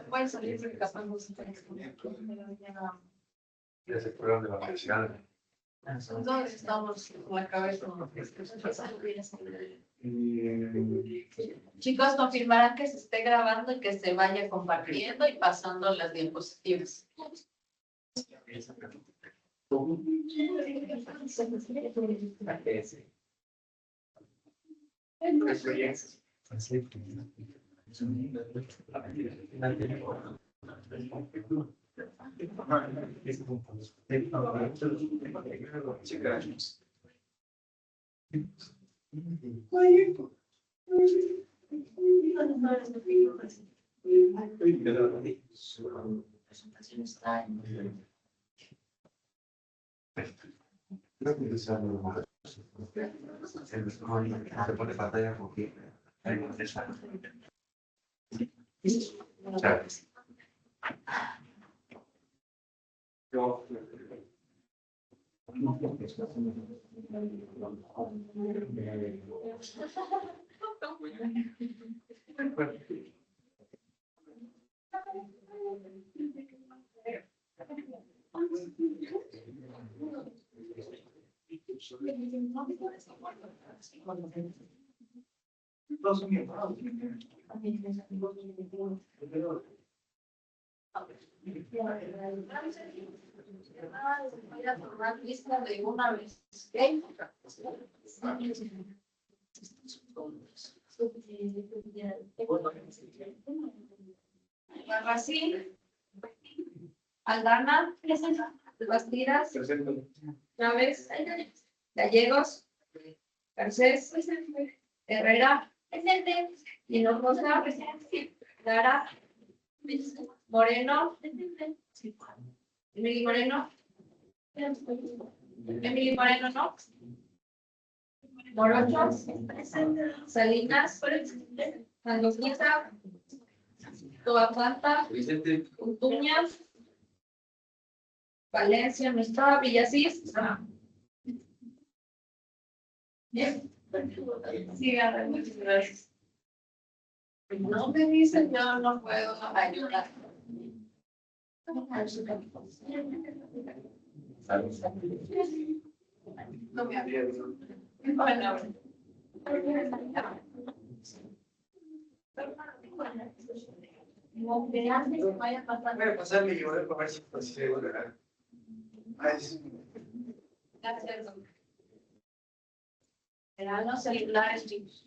Puede salir de capaz no se Ese fueron de la universidad. entonces estamos con la cabeza. Chicos, confirmarán que se esté grabando y que se vaya compartiendo y pasando las diapositivas. Se pone pantalla porque Voy a tomar lista de una vez. Barracín, Aldana, Bastidas, Chávez, Gallegos, Garcés, Herrera, Hinojosa, Lara, Moreno, Emily Moreno, no, Morocho, Salinas, Angoquita, Toapanta, Untuña, Valencia, no está, Villasís. Bien. Sí, muchas gracias. No me dicen, yo no puedo ayudar. No me abierto. Bueno. voy a pasarle y voy a ver si consigo. Gracias. Serán los celulares, chicos.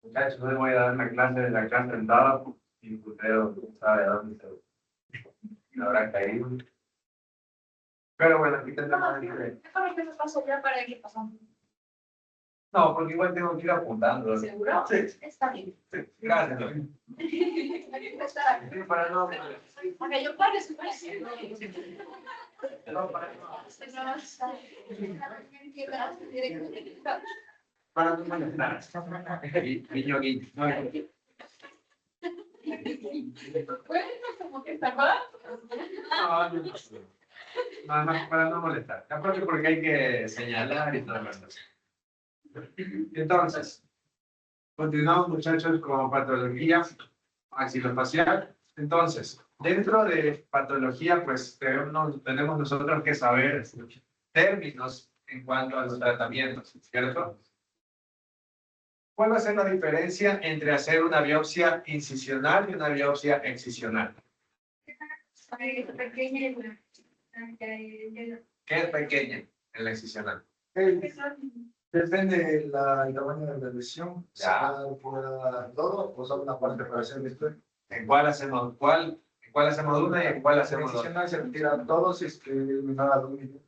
Muchachos, hoy voy a dar una clase de la clase sentada y Puteo sabe a dónde se habrá caído. Pero bueno, aquí tendremos libre. Déjame que me paso ya para ir pasando. No, porque igual tengo que ir apuntando. ¿Seguro? Sí. Está bien. Sí. Gracias. Sí, para no. Porque yo pare su precio. No, para no molestar. Guiño, guiño. Bueno, como que está mal. No, no, para no molestar. Aparte porque hay que señalar y todo eso. Entonces, continuamos, muchachos, con patología maxilofacial. Entonces, dentro de patología, pues tenemos nosotros que saber términos en cuanto a los tratamientos, ¿cierto? ¿Cuál va a ser la diferencia entre hacer una biopsia incisional y una biopsia excisional? ¿Qué es pequeña en la excisional? Depende del tamaño de la lesión, Ya. fuera todo o solo una parte para hacer el estudio. ¿En cuál hacemos una y en cuál hacemos dos? Adicional se retira todo si es que menor a 2 milímetros.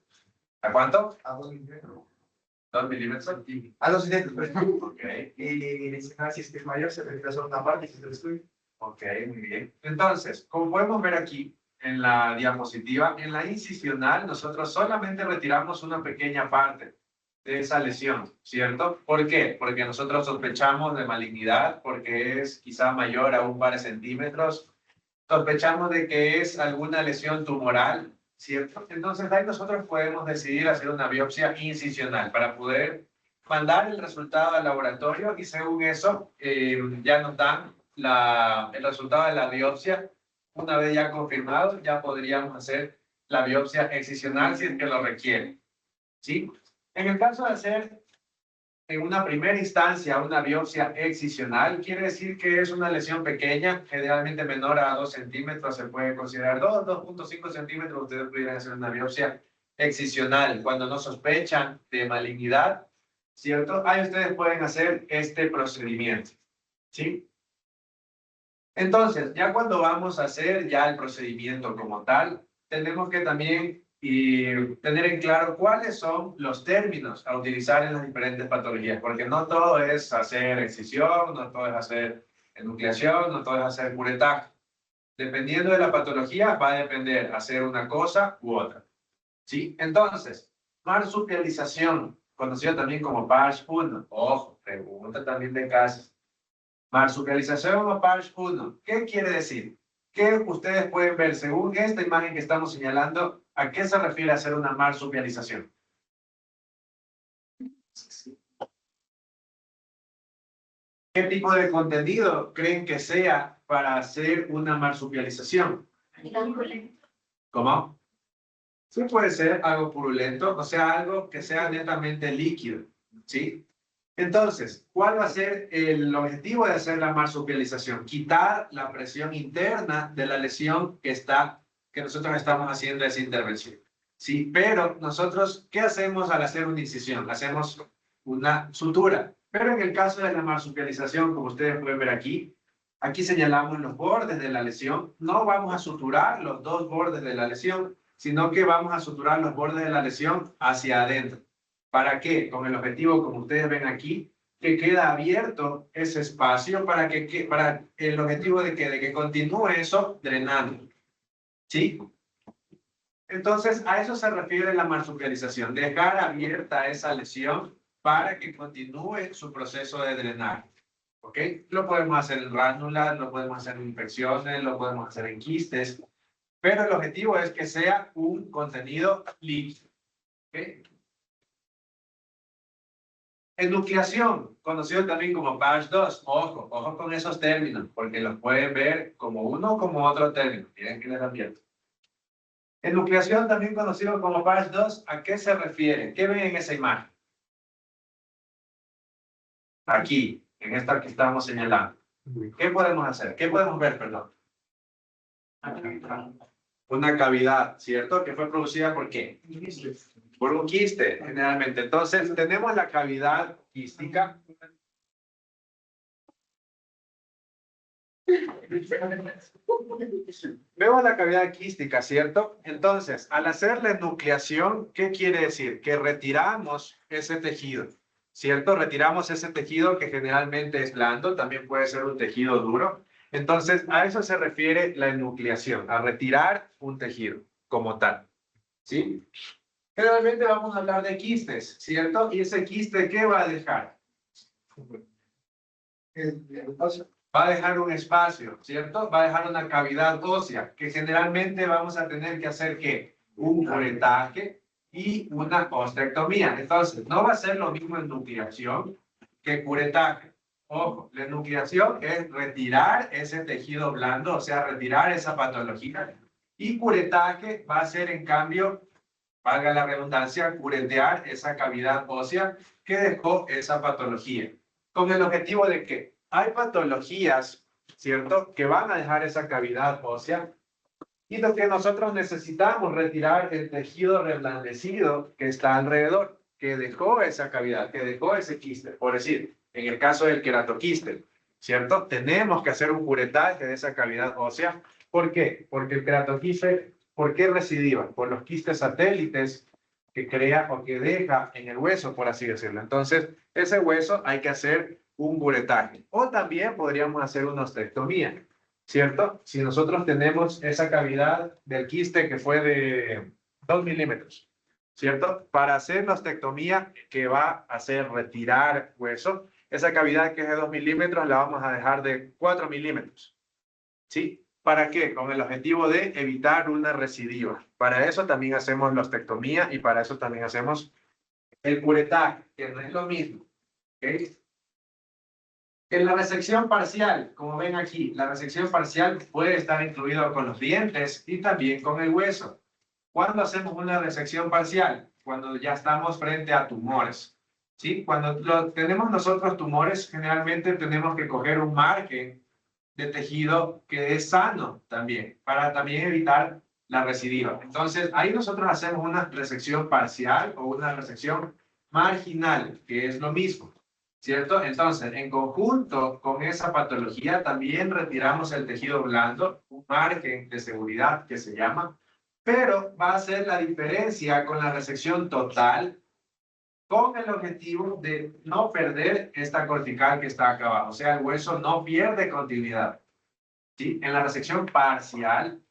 ¿A cuánto? A 2 milímetros. 2 milímetros. A 2 milímetros, perdón. Ok, Y adicional si es que es mayor se retira solo una parte y se estudio. ok, muy bien. Entonces, como podemos ver aquí en la diapositiva, en la incisional nosotros solamente retiramos una pequeña parte de esa lesión, ¿cierto? ¿Por qué? Porque nosotros sospechamos de malignidad, porque es quizá mayor a un par de centímetros. Sospechamos de que es alguna lesión tumoral, ¿cierto? Entonces ahí nosotros podemos decidir hacer una biopsia incisional para poder mandar el resultado al laboratorio y según eso ya nos dan el resultado de la biopsia. Una vez ya confirmado, ya podríamos hacer la biopsia excisional si es que lo requiere, ¿sí? En el caso de hacer en una primera instancia una biopsia excisional, quiere decir que es una lesión pequeña, generalmente menor a 2 centímetros, se puede considerar 2.5 centímetros, ustedes pudieran hacer una biopsia excisional cuando no sospechan de malignidad, ¿cierto? Ahí ustedes pueden hacer este procedimiento, ¿sí? Entonces, ya cuando vamos a hacer ya el procedimiento como tal, tenemos que también tener en claro cuáles son los términos a utilizar en las diferentes patologías, porque no todo es hacer excisión, no todo es hacer enucleación, no todo es hacer curetaje. Dependiendo de la patología, va a depender hacer una cosa u otra, ¿sí? Entonces, marsupialización, conocido también como PARS 1, ojo, pregunta también de casos. Marsupialización o PARS 1, ¿qué quiere decir? Que ustedes pueden ver, según esta imagen que estamos señalando, ¿a qué se refiere hacer una marsupialización? ¿Qué tipo de contenido creen que sea para hacer una marsupialización? ¿Cómo? Sí, puede ser algo purulento, o sea, algo que sea netamente líquido, ¿sí? Entonces, ¿cuál va a ser el objetivo de hacer la marsupialización? Quitar la presión interna de la lesión que nosotros estamos haciendo esa intervención. Sí, pero nosotros, ¿qué hacemos al hacer una incisión? Hacemos una sutura. Pero en el caso de la marsupialización, como ustedes pueden ver aquí, aquí señalamos los bordes de la lesión. No vamos a suturar los dos bordes de la lesión, sino que vamos a suturar los bordes de la lesión hacia adentro. ¿Para qué? Con el objetivo, como ustedes ven aquí, que queda abierto ese espacio para el objetivo de que continúe eso drenando. ¿Sí? Entonces, a eso se refiere la marsupialización, dejar abierta esa lesión para que continúe su proceso de drenaje. ¿Ok? Lo podemos hacer en ránulas, lo podemos hacer en infecciones, lo podemos hacer en quistes, pero el objetivo es que sea un contenido líquido. ¿Ok? Enucleación, conocido también como PARS 2. Ojo, ojo con esos términos, porque los pueden ver como uno o como otro término. Miren que les advierto. Enucleación, también conocido como PARS 2, ¿a qué se refiere? ¿Qué ven en esa imagen? Aquí, en esta que estamos señalando. ¿Qué podemos hacer? ¿Qué podemos ver, perdón? Una cavidad, ¿cierto? Que fue producida ¿por qué? Por un quiste, generalmente. Entonces, tenemos la cavidad quística. Vemos la cavidad quística, ¿cierto? Entonces, al hacer la enucleación, ¿qué quiere decir? Que retiramos ese tejido, ¿cierto? Retiramos ese tejido que generalmente es blando, también puede ser un tejido duro. Entonces, a eso se refiere la enucleación, a retirar un tejido como tal, ¿sí? Generalmente vamos a hablar de quistes, ¿cierto? ¿Y ese quiste qué va a dejar? Va a dejar un espacio, ¿cierto? Va a dejar una cavidad ósea, que generalmente vamos a tener que hacer, ¿qué? Un curetaje y una ostectomía. Entonces, no va a ser lo mismo enucleación que curetaje. Ojo, la enucleación es retirar ese tejido blando, o sea, retirar esa patología. Y curetaje va a ser, en cambio, valga la redundancia, curetear esa cavidad ósea que dejó esa patología. Con el objetivo de que hay patologías, ¿cierto?, que van a dejar esa cavidad ósea y lo que nosotros necesitamos retirar el tejido reblandecido que está alrededor, que dejó esa cavidad, que dejó ese quiste. Por decir, en el caso del queratoquiste, ¿cierto? Tenemos que hacer un curetaje de esa cavidad ósea. ¿Por qué? Porque el queratoquiste, ¿por qué recidiva? Por los quistes satélites que crea o que deja en el hueso, por así decirlo. Entonces, ese hueso hay que hacer un curetaje. O también podríamos hacer una ostectomía, ¿cierto? Si nosotros tenemos esa cavidad del quiste que fue de 2 milímetros, ¿cierto? Para hacer la ostectomía que va a hacer retirar hueso, esa cavidad que es de 2 milímetros la vamos a dejar de 4 milímetros, ¿sí? ¿Para qué? Con el objetivo de evitar una recidiva. Para eso también hacemos la ostectomía y para eso también hacemos el curetaje, que no es lo mismo. ¿Okay? En la resección parcial, como ven aquí, la resección parcial puede estar incluido con los dientes y también con el hueso. ¿Cuándo hacemos una resección parcial? Cuando ya estamos frente a tumores. ¿Sí? Cuando tenemos nosotros tumores, generalmente tenemos que coger un margen de tejido que es sano también, para también evitar la recidiva. Entonces, ahí nosotros hacemos una resección parcial o una resección marginal, que es lo mismo, ¿cierto? Entonces, en conjunto con esa patología, también retiramos el tejido blando, un margen de seguridad que se llama, pero va a ser la diferencia con la resección total, con el objetivo de no perder esta cortical que está acá abajo. O sea, el hueso no pierde continuidad. ¿Sí? En la resección parcial,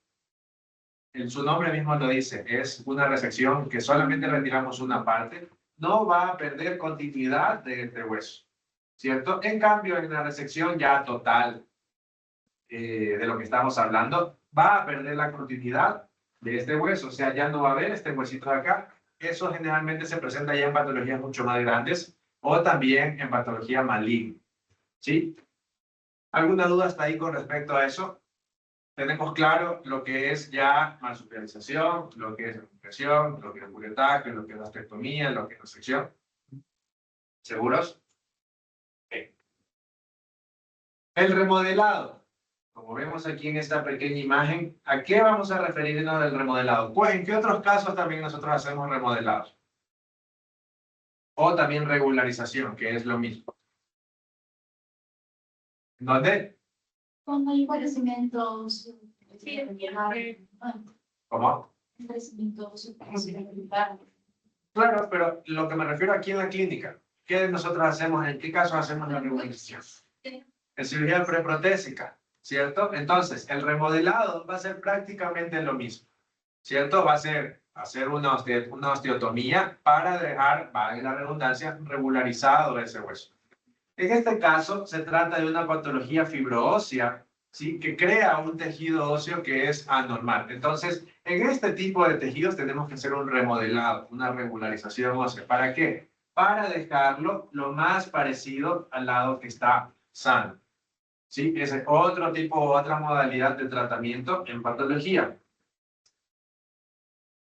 su nombre mismo lo dice, es una resección que solamente retiramos una parte, no va a perder continuidad de este hueso, ¿cierto? En cambio, en la resección ya total de lo que estamos hablando, va a perder la continuidad de este hueso, o sea, ya no va a haber este huesito de acá. Eso generalmente se presenta ya en patologías mucho más grandes o también en patología maligna, ¿sí? ¿Alguna duda hasta ahí con respecto a eso? Tenemos claro lo que es ya marsupialización, lo que es recuperación, lo que es curetaje, lo que es ostectomía, lo que es resección. ¿Seguros? Okay. El remodelado. Como vemos aquí en esta pequeña imagen, ¿a qué vamos a referirnos del remodelado? Pues, ¿en qué otros casos también nosotros hacemos remodelados? O también regularización, que es lo mismo. ¿Dónde? Cuando hay padecimientos, ¿Cómo? padecimientos, Claro, pero lo que me refiero aquí en la clínica, ¿qué nosotros hacemos? ¿En qué casos hacemos la regularización? En cirugía preprotésica, ¿cierto? Entonces, el remodelado va a ser prácticamente lo mismo, ¿cierto? Va a ser hacer una osteotomía para dejar, valga la redundancia, regularizado ese hueso. En este caso, se trata de una patología fibroósea, ¿sí? Que crea un tejido óseo que es anormal. Entonces, en este tipo de tejidos tenemos que hacer un remodelado, una regularización ósea. ¿Para qué? Para dejarlo lo más parecido al lado que está sano. ¿Sí? Ese es otro tipo, otra modalidad de tratamiento en patología.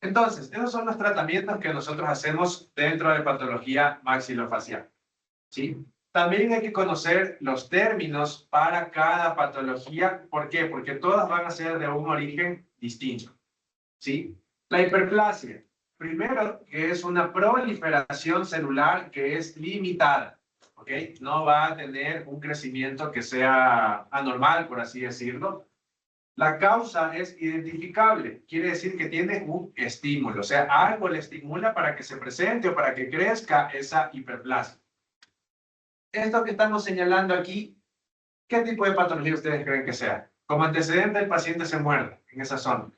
Entonces, esos son los tratamientos que nosotros hacemos dentro de patología maxilofacial. ¿Sí? También hay que conocer los términos para cada patología. ¿Por qué? Porque todas van a ser de un origen distinto. ¿Sí? La hiperplasia. Primero, que es una proliferación celular que es limitada. ¿Ok? No va a tener un crecimiento que sea anormal, por así decirlo. La causa es identificable. Quiere decir que tiene un estímulo. O sea, algo le estimula para que se presente o para que crezca esa hiperplasia. Esto que estamos señalando aquí, ¿qué tipo de patología ustedes creen que sea? Como antecedente, el paciente se muerde en esa zona.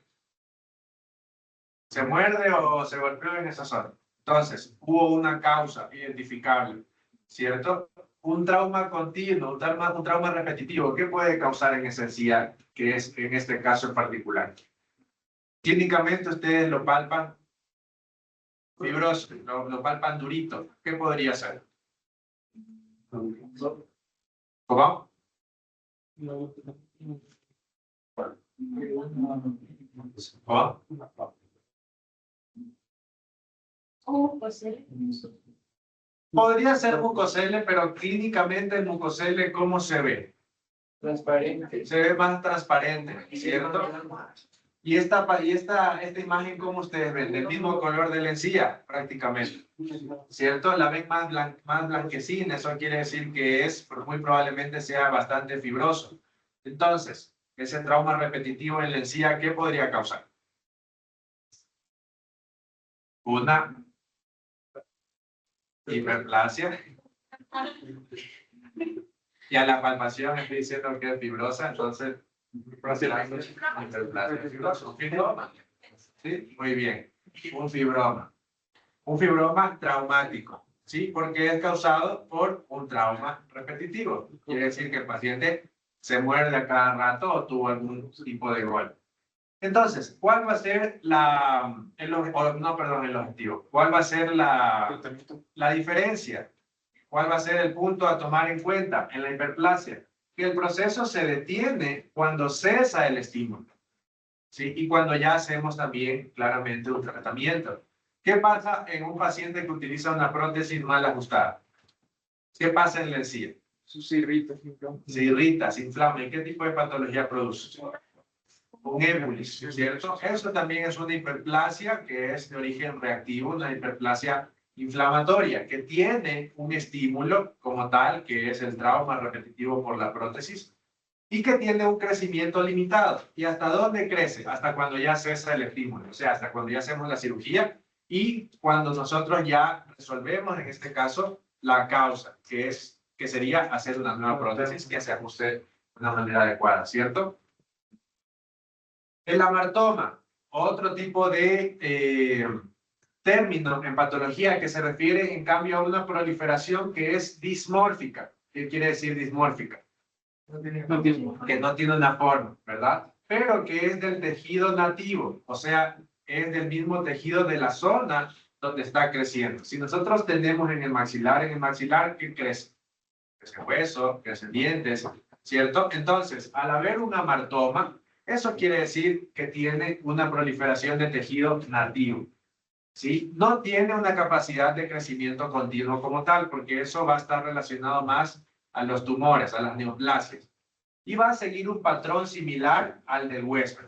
¿Se muerde o se golpeó en esa zona? Entonces, hubo una causa identificable, ¿cierto? Un trauma continuo, un trauma repetitivo, ¿qué puede causar en esencial? Que es en este caso en particular. Clínicamente ustedes lo palpan fibroso, lo palpan durito. ¿Qué podría ser? ¿Cómo? ¿Cómo? Podría ser mucosele, pero clínicamente el mucosele, ¿cómo se ve? Transparente. Se ve más transparente, ¿cierto? Y esta imagen, ¿cómo ustedes ven? Del mismo color de la encía, prácticamente, ¿cierto? La ven más blanquecina, eso quiere decir que muy probablemente sea bastante fibroso. Entonces, ese trauma repetitivo en la encía, ¿qué podría causar? Una hiperplasia. Y a la palpación estoy diciendo que es fibrosa, entonces, hiperplasia fibrosa. ¿Un fibroma? ¿Sí? Muy bien. Un fibroma. Un fibroma traumático, ¿sí? Porque es causado por un trauma repetitivo. Quiere decir que el paciente se muerde a cada rato o tuvo algún tipo de golpe. Entonces, ¿cuál va a ser el objetivo? ¿Cuál va a ser la diferencia? ¿Cuál va a ser el punto a tomar en cuenta en la hiperplasia? Que el proceso se detiene cuando cesa el estímulo, ¿sí? Y cuando ya hacemos también claramente un tratamiento. ¿Qué pasa en un paciente que utiliza una prótesis mal ajustada? ¿Qué pasa en la encía? Se irrita, Se irrita, se inflama. ¿Y qué tipo de patología produce? Un émulis, ¿cierto? Eso también es una hiperplasia que es de origen reactivo, una hiperplasia inflamatoria, que tiene un estímulo como tal, que es el trauma repetitivo por la prótesis, y que tiene un crecimiento limitado. ¿Y hasta dónde crece? Hasta cuando ya cesa el estímulo, o sea, hasta cuando ya hacemos la cirugía y cuando nosotros ya resolvemos, en este caso, la causa, que sería hacer una nueva prótesis que se ajuste de una manera adecuada, ¿cierto? El amartoma, otro tipo de término en patología que se refiere en cambio a una proliferación que es dismórfica. ¿Qué quiere decir dismórfica? Que no tiene una forma, ¿verdad? Pero que es del tejido nativo, o sea, es del mismo tejido de la zona donde está creciendo. Si nosotros tenemos en el maxilar, ¿qué crece? Crece hueso, crecen dientes, ¿cierto? Entonces, al haber un amartoma, eso quiere decir que tiene una proliferación de tejido nativo, ¿sí? No tiene una capacidad de crecimiento continuo como tal, porque eso va a estar relacionado más a los tumores, a las neoplasias. Y va a seguir un patrón similar al del huésped.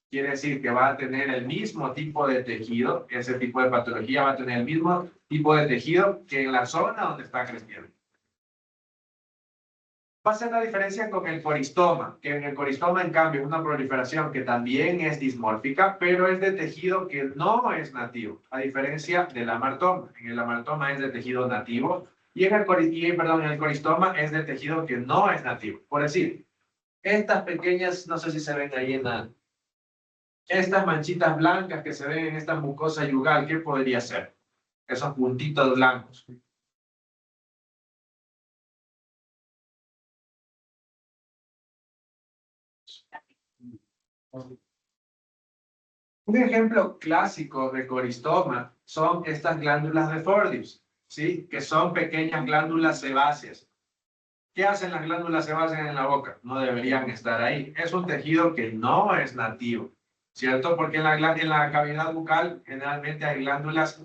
Quiere decir que va a tener el mismo tipo de tejido, ese tipo de patología va a tener el mismo tipo de tejido que en la zona donde está creciendo. Va a ser la diferencia con el coristoma, que en el coristoma, en cambio, es una proliferación que también es dismórfica, pero es de tejido que no es nativo, a diferencia del amartoma. En el amartoma es de tejido nativo y en el coristoma es de tejido que no es nativo. Por decir, estas pequeñas, no sé si se ven ahí estas manchitas blancas que se ven en esta mucosa yugal, ¿qué podría ser? Esos puntitos blancos. Un ejemplo clásico de coristoma son estas glándulas de Fordyce, ¿sí? Que son pequeñas glándulas sebáceas. ¿Qué hacen las glándulas sebáceas en la boca? No deberían estar ahí. Es un tejido que no es nativo, ¿cierto? Porque en la cavidad bucal generalmente hay glándulas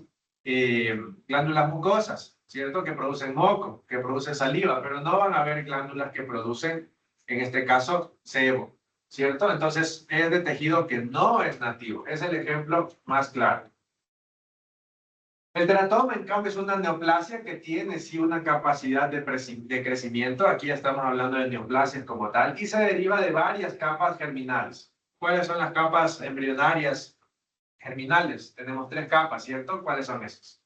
mucosas, ¿cierto? Que producen moco, que producen saliva, pero no van a haber glándulas que producen, en este caso, sebo, ¿cierto? Entonces, es de tejido que no es nativo. Es el ejemplo más claro. El teratoma, en cambio, es una neoplasia que tiene sí una capacidad de crecimiento. Aquí estamos hablando de neoplasias como tal y se deriva de varias capas germinales. ¿Cuáles son las capas embrionarias germinales? Tenemos 3 capas, ¿cierto? ¿Cuáles son esas?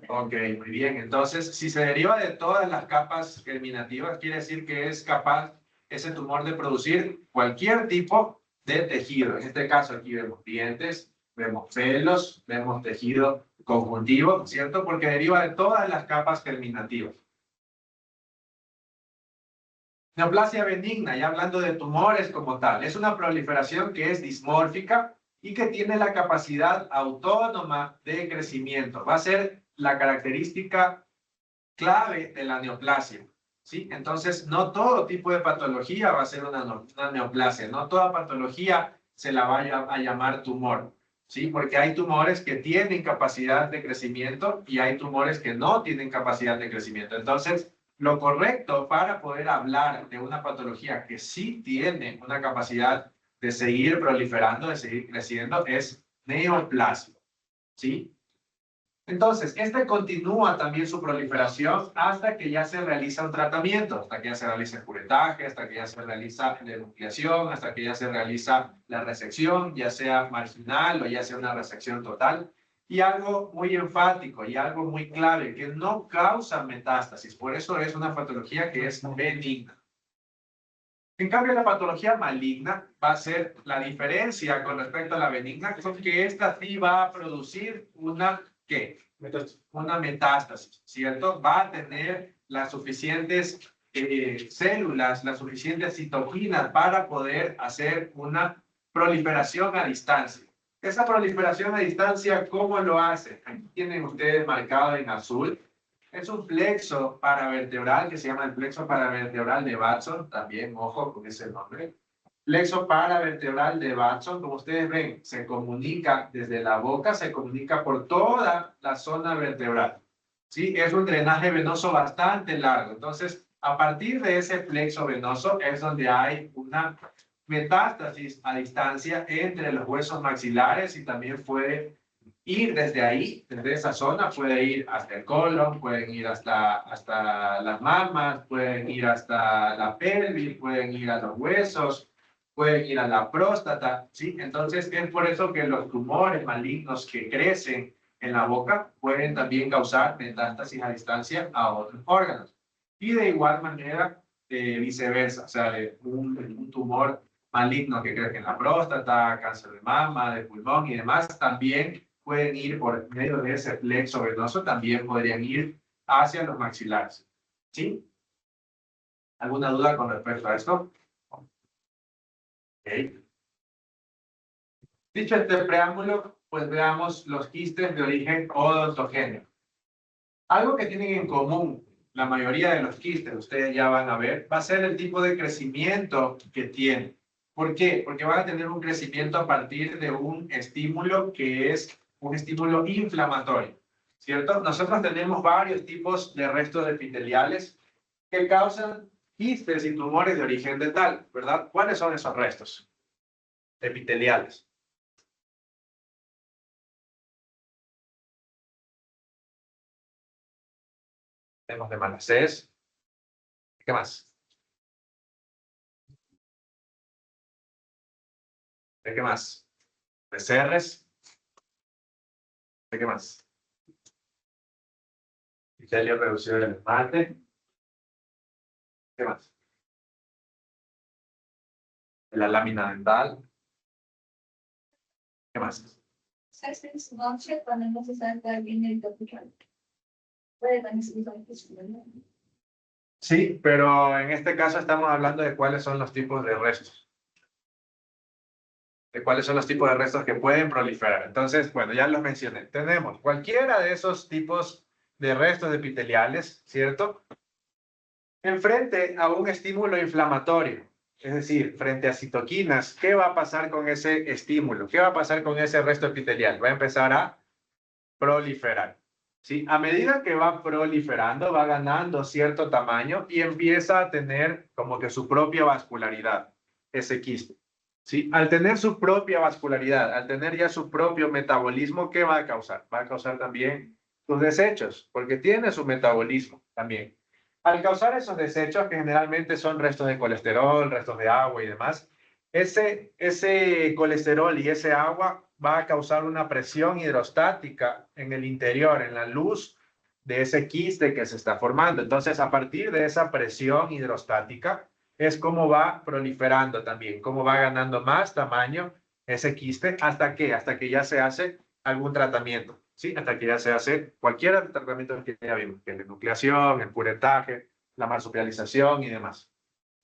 Ok, muy bien. Entonces, si se deriva de todas las capas germinativas, quiere decir que es capaz ese tumor de producir cualquier tipo de tejido. En este caso, aquí vemos dientes, vemos pelos, vemos tejido conjuntivo, ¿cierto? Porque deriva de todas las capas germinativas. Neoplasia benigna, ya hablando de tumores como tal, es una proliferación que es dismórfica y que tiene la capacidad autónoma de crecimiento. Va a ser la característica clave de la neoplasia, ¿sí? Entonces, no todo tipo de patología va a ser una neoplasia, no toda patología se la vaya a llamar tumor, ¿sí? Porque hay tumores que tienen capacidad de crecimiento y hay tumores que no tienen capacidad de crecimiento. Entonces, lo correcto para poder hablar de una patología que sí tiene una capacidad de seguir proliferando, de seguir creciendo, es neoplasia, ¿sí? Entonces, este continúa también su proliferación hasta que ya se realiza un tratamiento, hasta que ya se realiza el curetaje, hasta que ya se realiza la enucleación, hasta que ya se realiza la resección, ya sea marginal o ya sea una resección total. Y algo muy enfático y algo muy clave, que no causa metástasis, por eso es una patología que es benigna. En cambio, la patología maligna va a ser la diferencia con respecto a la benigna, con que esta sí va a producir una, ¿qué? Una metástasis, ¿cierto? Va a tener las suficientes células, las suficientes citoquinas para poder hacer una proliferación a distancia. Esa proliferación a distancia, ¿cómo lo hace? Aquí tienen ustedes marcado en azul. Es un plexo paravertebral que se llama el plexo paravertebral de Watson. También, ojo con ese nombre. Plexo paravertebral de Watson, como ustedes ven, se comunica desde la boca, se comunica por toda la zona vertebral. ¿Sí? Es un drenaje venoso bastante largo. Entonces, a partir de ese plexo venoso es donde hay una metástasis a distancia entre los huesos maxilares y también puede ir desde ahí, desde esa zona, puede ir hasta el colon, pueden ir hasta las mamas, pueden ir hasta la pelvis, pueden ir a los huesos, pueden ir a la próstata, ¿sí? Entonces es por eso que los tumores malignos que crecen en la boca pueden también causar metástasis a distancia a otros órganos. Y de igual manera, viceversa, o sea, un tumor maligno que crece en la próstata, cáncer de mama, de pulmón y demás, también pueden ir por medio de ese plexo venoso, también podrían ir hacia los maxilares. ¿Sí? ¿Alguna duda con respecto a esto? Okay. Dicho este preámbulo, pues veamos los quistes de origen odontogénico. Algo que tienen en común la mayoría de los quistes, ustedes ya van a ver, va a ser el tipo de crecimiento que tienen. ¿Por qué? Porque van a tener un crecimiento a partir de un estímulo que es un estímulo inflamatorio, ¿cierto? Nosotros tenemos varios tipos de restos epiteliales que causan quistes y tumores de origen dental, ¿verdad? ¿Cuáles son esos restos epiteliales? Tenemos de Malacés. ¿Qué más? ¿De qué más? ¿De Serres? ¿De qué más? Epitelio reducido del esmalte. ¿Qué más? De la lámina dental. ¿Qué más? ¿Sabes noche cuando no se sabe cuál viene el capital? Puede también ser un. Sí, pero en este caso estamos hablando de cuáles son los tipos de restos. De cuáles son los tipos de restos que pueden proliferar. Entonces, bueno, ya los mencioné. Tenemos cualquiera de esos tipos de restos epiteliales, ¿cierto? Enfrente a un estímulo inflamatorio, es decir, frente a citoquinas, ¿qué va a pasar con ese estímulo? ¿Qué va a pasar con ese resto epitelial? Va a empezar a proliferar. ¿Sí? A medida que va proliferando, va ganando cierto tamaño y empieza a tener como que su propia vascularidad, ese quiste. ¿Sí? Al tener su propia vascularidad, al tener ya su propio metabolismo, ¿qué va a causar? Va a causar también sus desechos, porque tiene su metabolismo también. Al causar esos desechos, que generalmente son restos de colesterol, restos de agua y demás, ese colesterol y ese agua va a causar una presión hidrostática en el interior, en la luz de ese quiste que se está formando. Entonces, a partir de esa presión hidrostática, es como va proliferando también, cómo va ganando más tamaño ese quiste hasta que ya se hace algún tratamiento, ¿sí? Hasta que ya se hace cualquier tratamiento que ya vimos, que es la enucleación, el curetaje, la marsupialización y demás.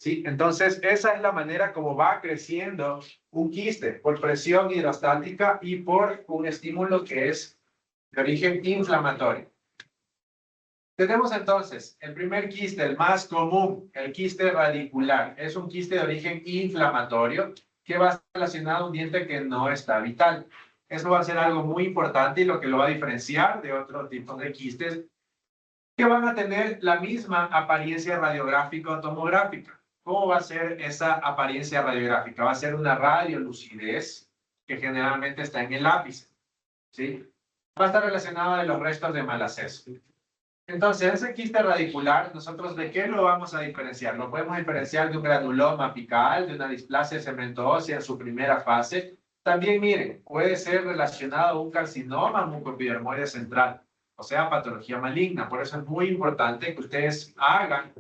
¿Sí? Entonces, esa es la manera como va creciendo un quiste, por presión hidrostática y por un estímulo que es de origen inflamatorio. Tenemos entonces el primer quiste, el más común, el quiste radicular. Es un quiste de origen inflamatorio que va a estar relacionado a un diente que no está vital. Eso va a ser algo muy importante y lo que lo va a diferenciar de otros tipos de quistes que van a tener la misma apariencia radiográfica o tomográfica. ¿Cómo va a ser esa apariencia radiográfica? Va a ser una radiolucidez que generalmente está en el ápice, ¿sí? Va a estar relacionada de los restos de Malacés. Entonces, ese quiste radicular, ¿nosotros de qué lo vamos a diferenciar? Lo podemos diferenciar de un granuloma apical, de una displasia de cemento ósea en su primera fase. También, miren, puede ser relacionado a un carcinoma mucoepidermoide central, o sea, patología maligna. Por eso es muy importante que ustedes hagan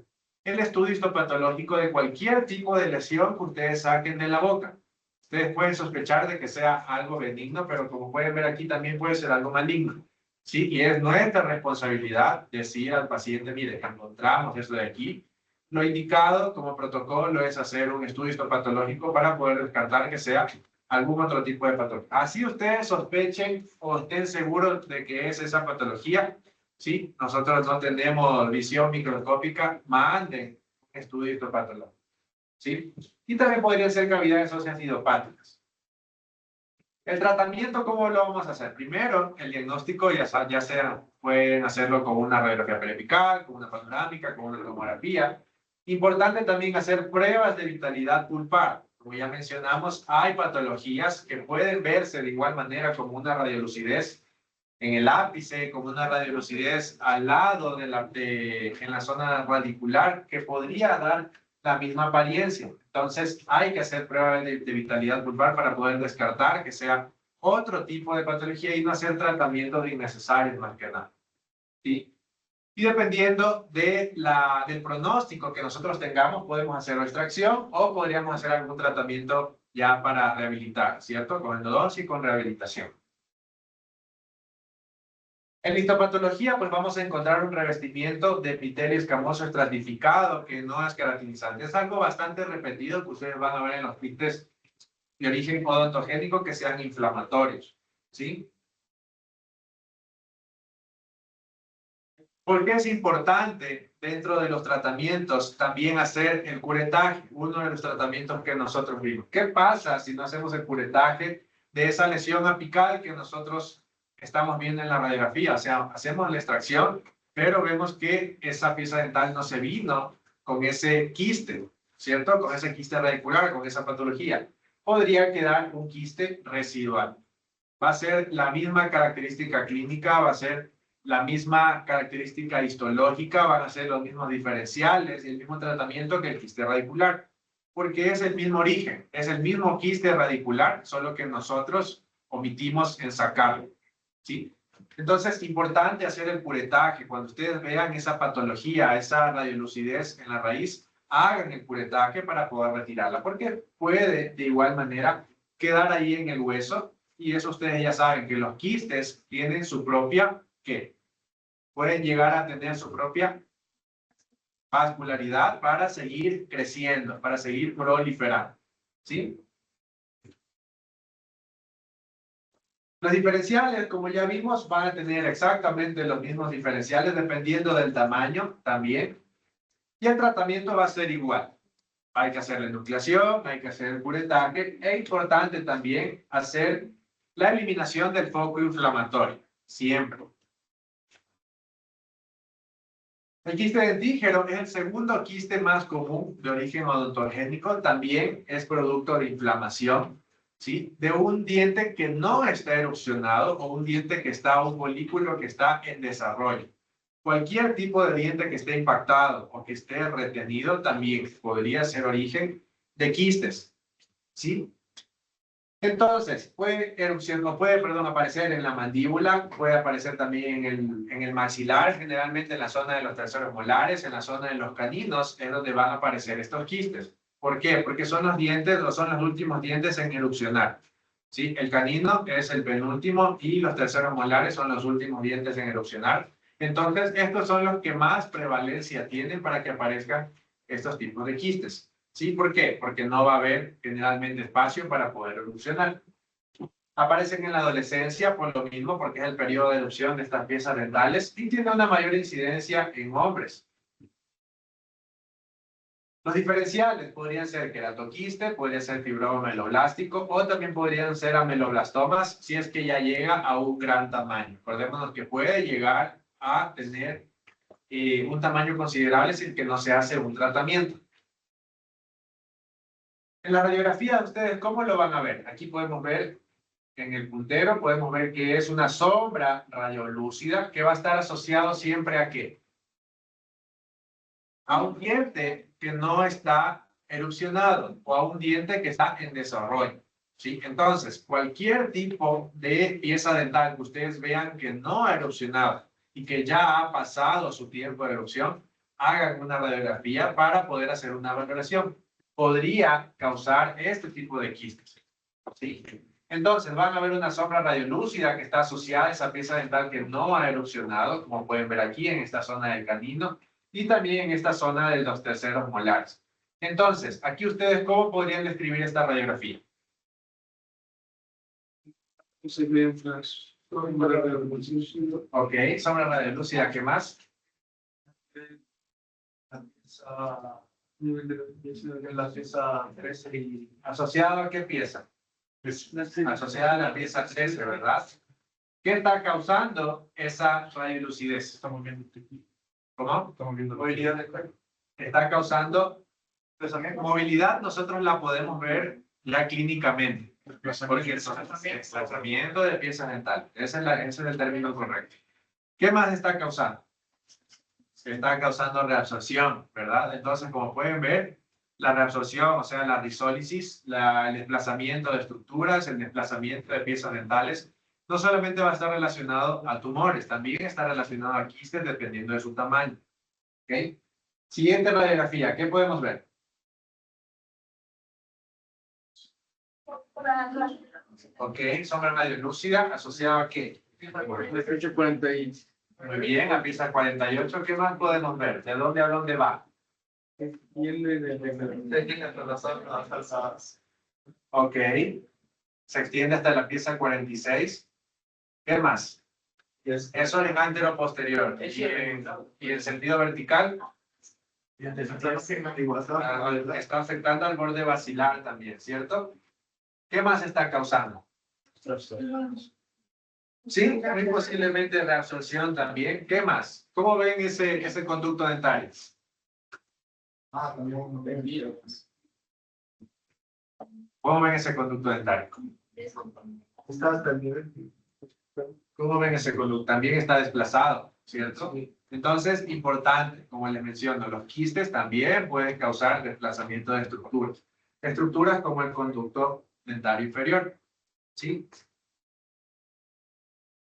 el estudio histopatológico de cualquier tipo de lesión que ustedes saquen de la boca. Ustedes pueden sospechar de que sea algo benigno, pero como pueden ver aquí también puede ser algo maligno. ¿sí? Y es nuestra responsabilidad decir al paciente, mire, encontramos esto de aquí. Lo indicado como protocolo es hacer un estudio histopatológico para poder descartar que sea algún otro tipo de patología. Así ustedes sospechen o estén seguros de que es esa patología, ¿sí? Nosotros no tenemos visión microscópica, manden un estudio histopatológico, ¿sí? Y también podrían ser cavidades óseas idiopáticas. El tratamiento, ¿cómo lo vamos a hacer? Primero, el diagnóstico ya sea, pueden hacerlo con una radiografía periapical, con una panorámica, con una tomografía. Importante también hacer pruebas de vitalidad pulpar. Como ya mencionamos, hay patologías que pueden verse de igual manera como una radiolucidez en el ápice, como una radiolucidez al lado en la zona radicular, que podría dar la misma apariencia. Entonces, hay que hacer pruebas de vitalidad pulpar para poder descartar que sea otro tipo de patología y no hacer tratamientos innecesarios más que nada. ¿Sí? Y dependiendo del pronóstico que nosotros tengamos, podemos hacer extracción o podríamos hacer algún tratamiento ya para rehabilitar, ¿cierto? Con endodoncia y con rehabilitación. En histopatología, pues vamos a encontrar un revestimiento de epitelio escamoso estratificado que no es queratinizante. Es algo bastante repetido que ustedes van a ver en los quistes de origen odontogénico que sean inflamatorios, ¿sí? ¿Por qué es importante dentro de los tratamientos también hacer el curetaje? Uno de los tratamientos que nosotros vimos. ¿Qué pasa si no hacemos el curetaje de esa lesión apical que nosotros estamos viendo en la radiografía? O sea, hacemos la extracción, pero vemos que esa pieza dental no se vino con ese quiste, ¿cierto? Con ese quiste radicular, con esa patología. Podría quedar un quiste residual. Va a ser la misma característica clínica, va a ser la misma característica histológica, van a ser los mismos diferenciales y el mismo tratamiento que el quiste radicular, porque es el mismo origen, es el mismo quiste radicular, solo que nosotros omitimos en sacarlo, ¿sí? Entonces, importante hacer el curetaje. Cuando ustedes vean esa patología, esa radiolucidez en la raíz, hagan el curetaje para poder retirarla, porque puede de igual manera quedar ahí en el hueso, y eso ustedes ya saben que los quistes tienen su propia, ¿qué? Pueden llegar a tener su propia vascularidad para seguir creciendo, para seguir proliferando, ¿sí? Los diferenciales, como ya vimos, van a tener exactamente los mismos diferenciales dependiendo del tamaño también. Y el tratamiento va a ser igual. Hay que hacer la enucleación, hay que hacer el curetaje. Es importante también hacer la eliminación del foco inflamatorio, siempre. El quiste dentígeno es el segundo quiste más común de origen odontogénico. También es producto de inflamación, ¿sí? De un diente que no está erupcionado o un diente que está, un folículo que está en desarrollo. Cualquier tipo de diente que esté impactado o que esté retenido también podría ser origen de quistes, ¿sí? Entonces, puede erupción, o puede, perdón, aparecer en la mandíbula, puede aparecer también en el maxilar, generalmente en la zona de los terceros molares, en la zona de los caninos, es donde van a aparecer estos quistes. ¿Por qué? Porque son los dientes, o son los últimos dientes en erupcionar. ¿Sí? El canino es el penúltimo y los terceros molares son los últimos dientes en erupcionar. Entonces, estos son los que más prevalencia tienen para que aparezcan estos tipos de quistes. ¿Sí? ¿Por qué? Porque no va a haber generalmente espacio para poder erupcionar. Aparecen en la adolescencia por lo mismo, porque es el periodo de erupción de estas piezas dentales y tiene una mayor incidencia en hombres. Los diferenciales podrían ser queratoquiste, podría ser fibroma ameloblástico o también podrían ser ameloblastomas si es que ya llega a un gran tamaño. Recordémonos que puede llegar a tener un tamaño considerable si es que no se hace un tratamiento. En la radiografía, ustedes, ¿cómo lo van a ver? Aquí podemos ver en el puntero, podemos ver que es una sombra radiolúcida que va a estar asociado siempre a ¿qué? A un diente que no está erupcionado o a un diente que está en desarrollo, ¿sí? Entonces, cualquier tipo de pieza dental que ustedes vean que no ha erupcionado y que ya ha pasado su tiempo de erupción, hagan una radiografía para poder hacer una valoración. Podría causar este tipo de quistes, ¿sí? Entonces, van a ver una sombra radiolúcida que está asociada a esa pieza dental que no ha erupcionado, como pueden ver aquí en esta zona del canino, y también en esta zona de los terceros molares. Entonces, aquí ustedes, ¿cómo podrían describir esta radiografía? Ok, sombra radiolúcida, ¿qué más? La pieza 13 y ¿Asociado a qué pieza? Asociada a la pieza 13, ¿verdad? ¿Qué está causando esa radiolucidez? estamos viendo ¿Cómo? estamos viendo Movilidad del cuerpo. Está causando movilidad, nosotros la podemos ver ya clínicamente, porque es desplazamiento de piezas dentales. Ese es el término correcto. ¿Qué más está causando? Está causando reabsorción, ¿verdad? Entonces, como pueden ver, la reabsorción, o sea, la risólisis, el desplazamiento de estructuras, el desplazamiento de piezas dentales, no solamente va a estar relacionado a tumores, también está relacionado a quistes dependiendo de su tamaño. ¿Ok? Siguiente radiografía, ¿qué podemos ver? Ok, sombra radiolúcida, ¿asociada a qué? 18:40 Muy bien, a pieza 48, ¿qué más podemos ver? ¿De dónde a dónde va? Ok, se extiende hasta la pieza 46. ¿Qué más? Eso es antero posterior. ¿Y en sentido vertical? Está afectando al borde basilar también, ¿cierto? ¿Qué más está causando? Sí, muy posiblemente reabsorción también. ¿Qué más? ¿Cómo ven ese conducto dentario? ¿Cómo ven ese conducto dentario? Está hasta el nivel. ¿Cómo ven ese conducto? También está desplazado, ¿cierto? Entonces, importante, como les menciono, los quistes también pueden causar desplazamiento de estructuras. Estructuras como el conducto dentario inferior, ¿sí?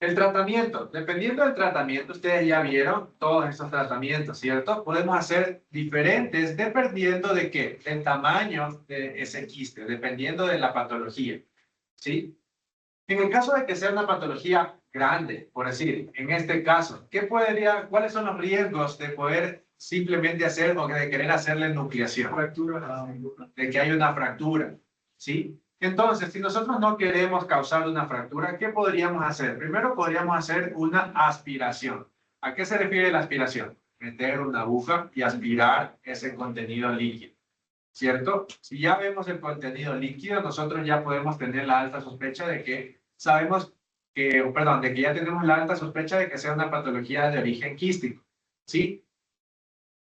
El tratamiento, dependiendo del tratamiento, ustedes ya vieron todos estos tratamientos, ¿cierto? Podemos hacer diferentes dependiendo de qué, el tamaño de ese quiste, dependiendo de la patología, ¿sí? En el caso de que sea una patología grande, por decir, en este caso, ¿cuáles son los riesgos de poder simplemente hacer o de querer hacerle nucleación? Fractura. De que hay una fractura, ¿sí? Entonces, si nosotros no queremos causar una fractura, ¿qué podríamos hacer? Primero podríamos hacer una aspiración. ¿A qué se refiere la aspiración? Meter una aguja y aspirar ese contenido líquido, ¿cierto? Si ya vemos el contenido líquido, nosotros ya podemos tener la alta sospecha de que de que ya tenemos la alta sospecha de que sea una patología de origen quístico, ¿sí?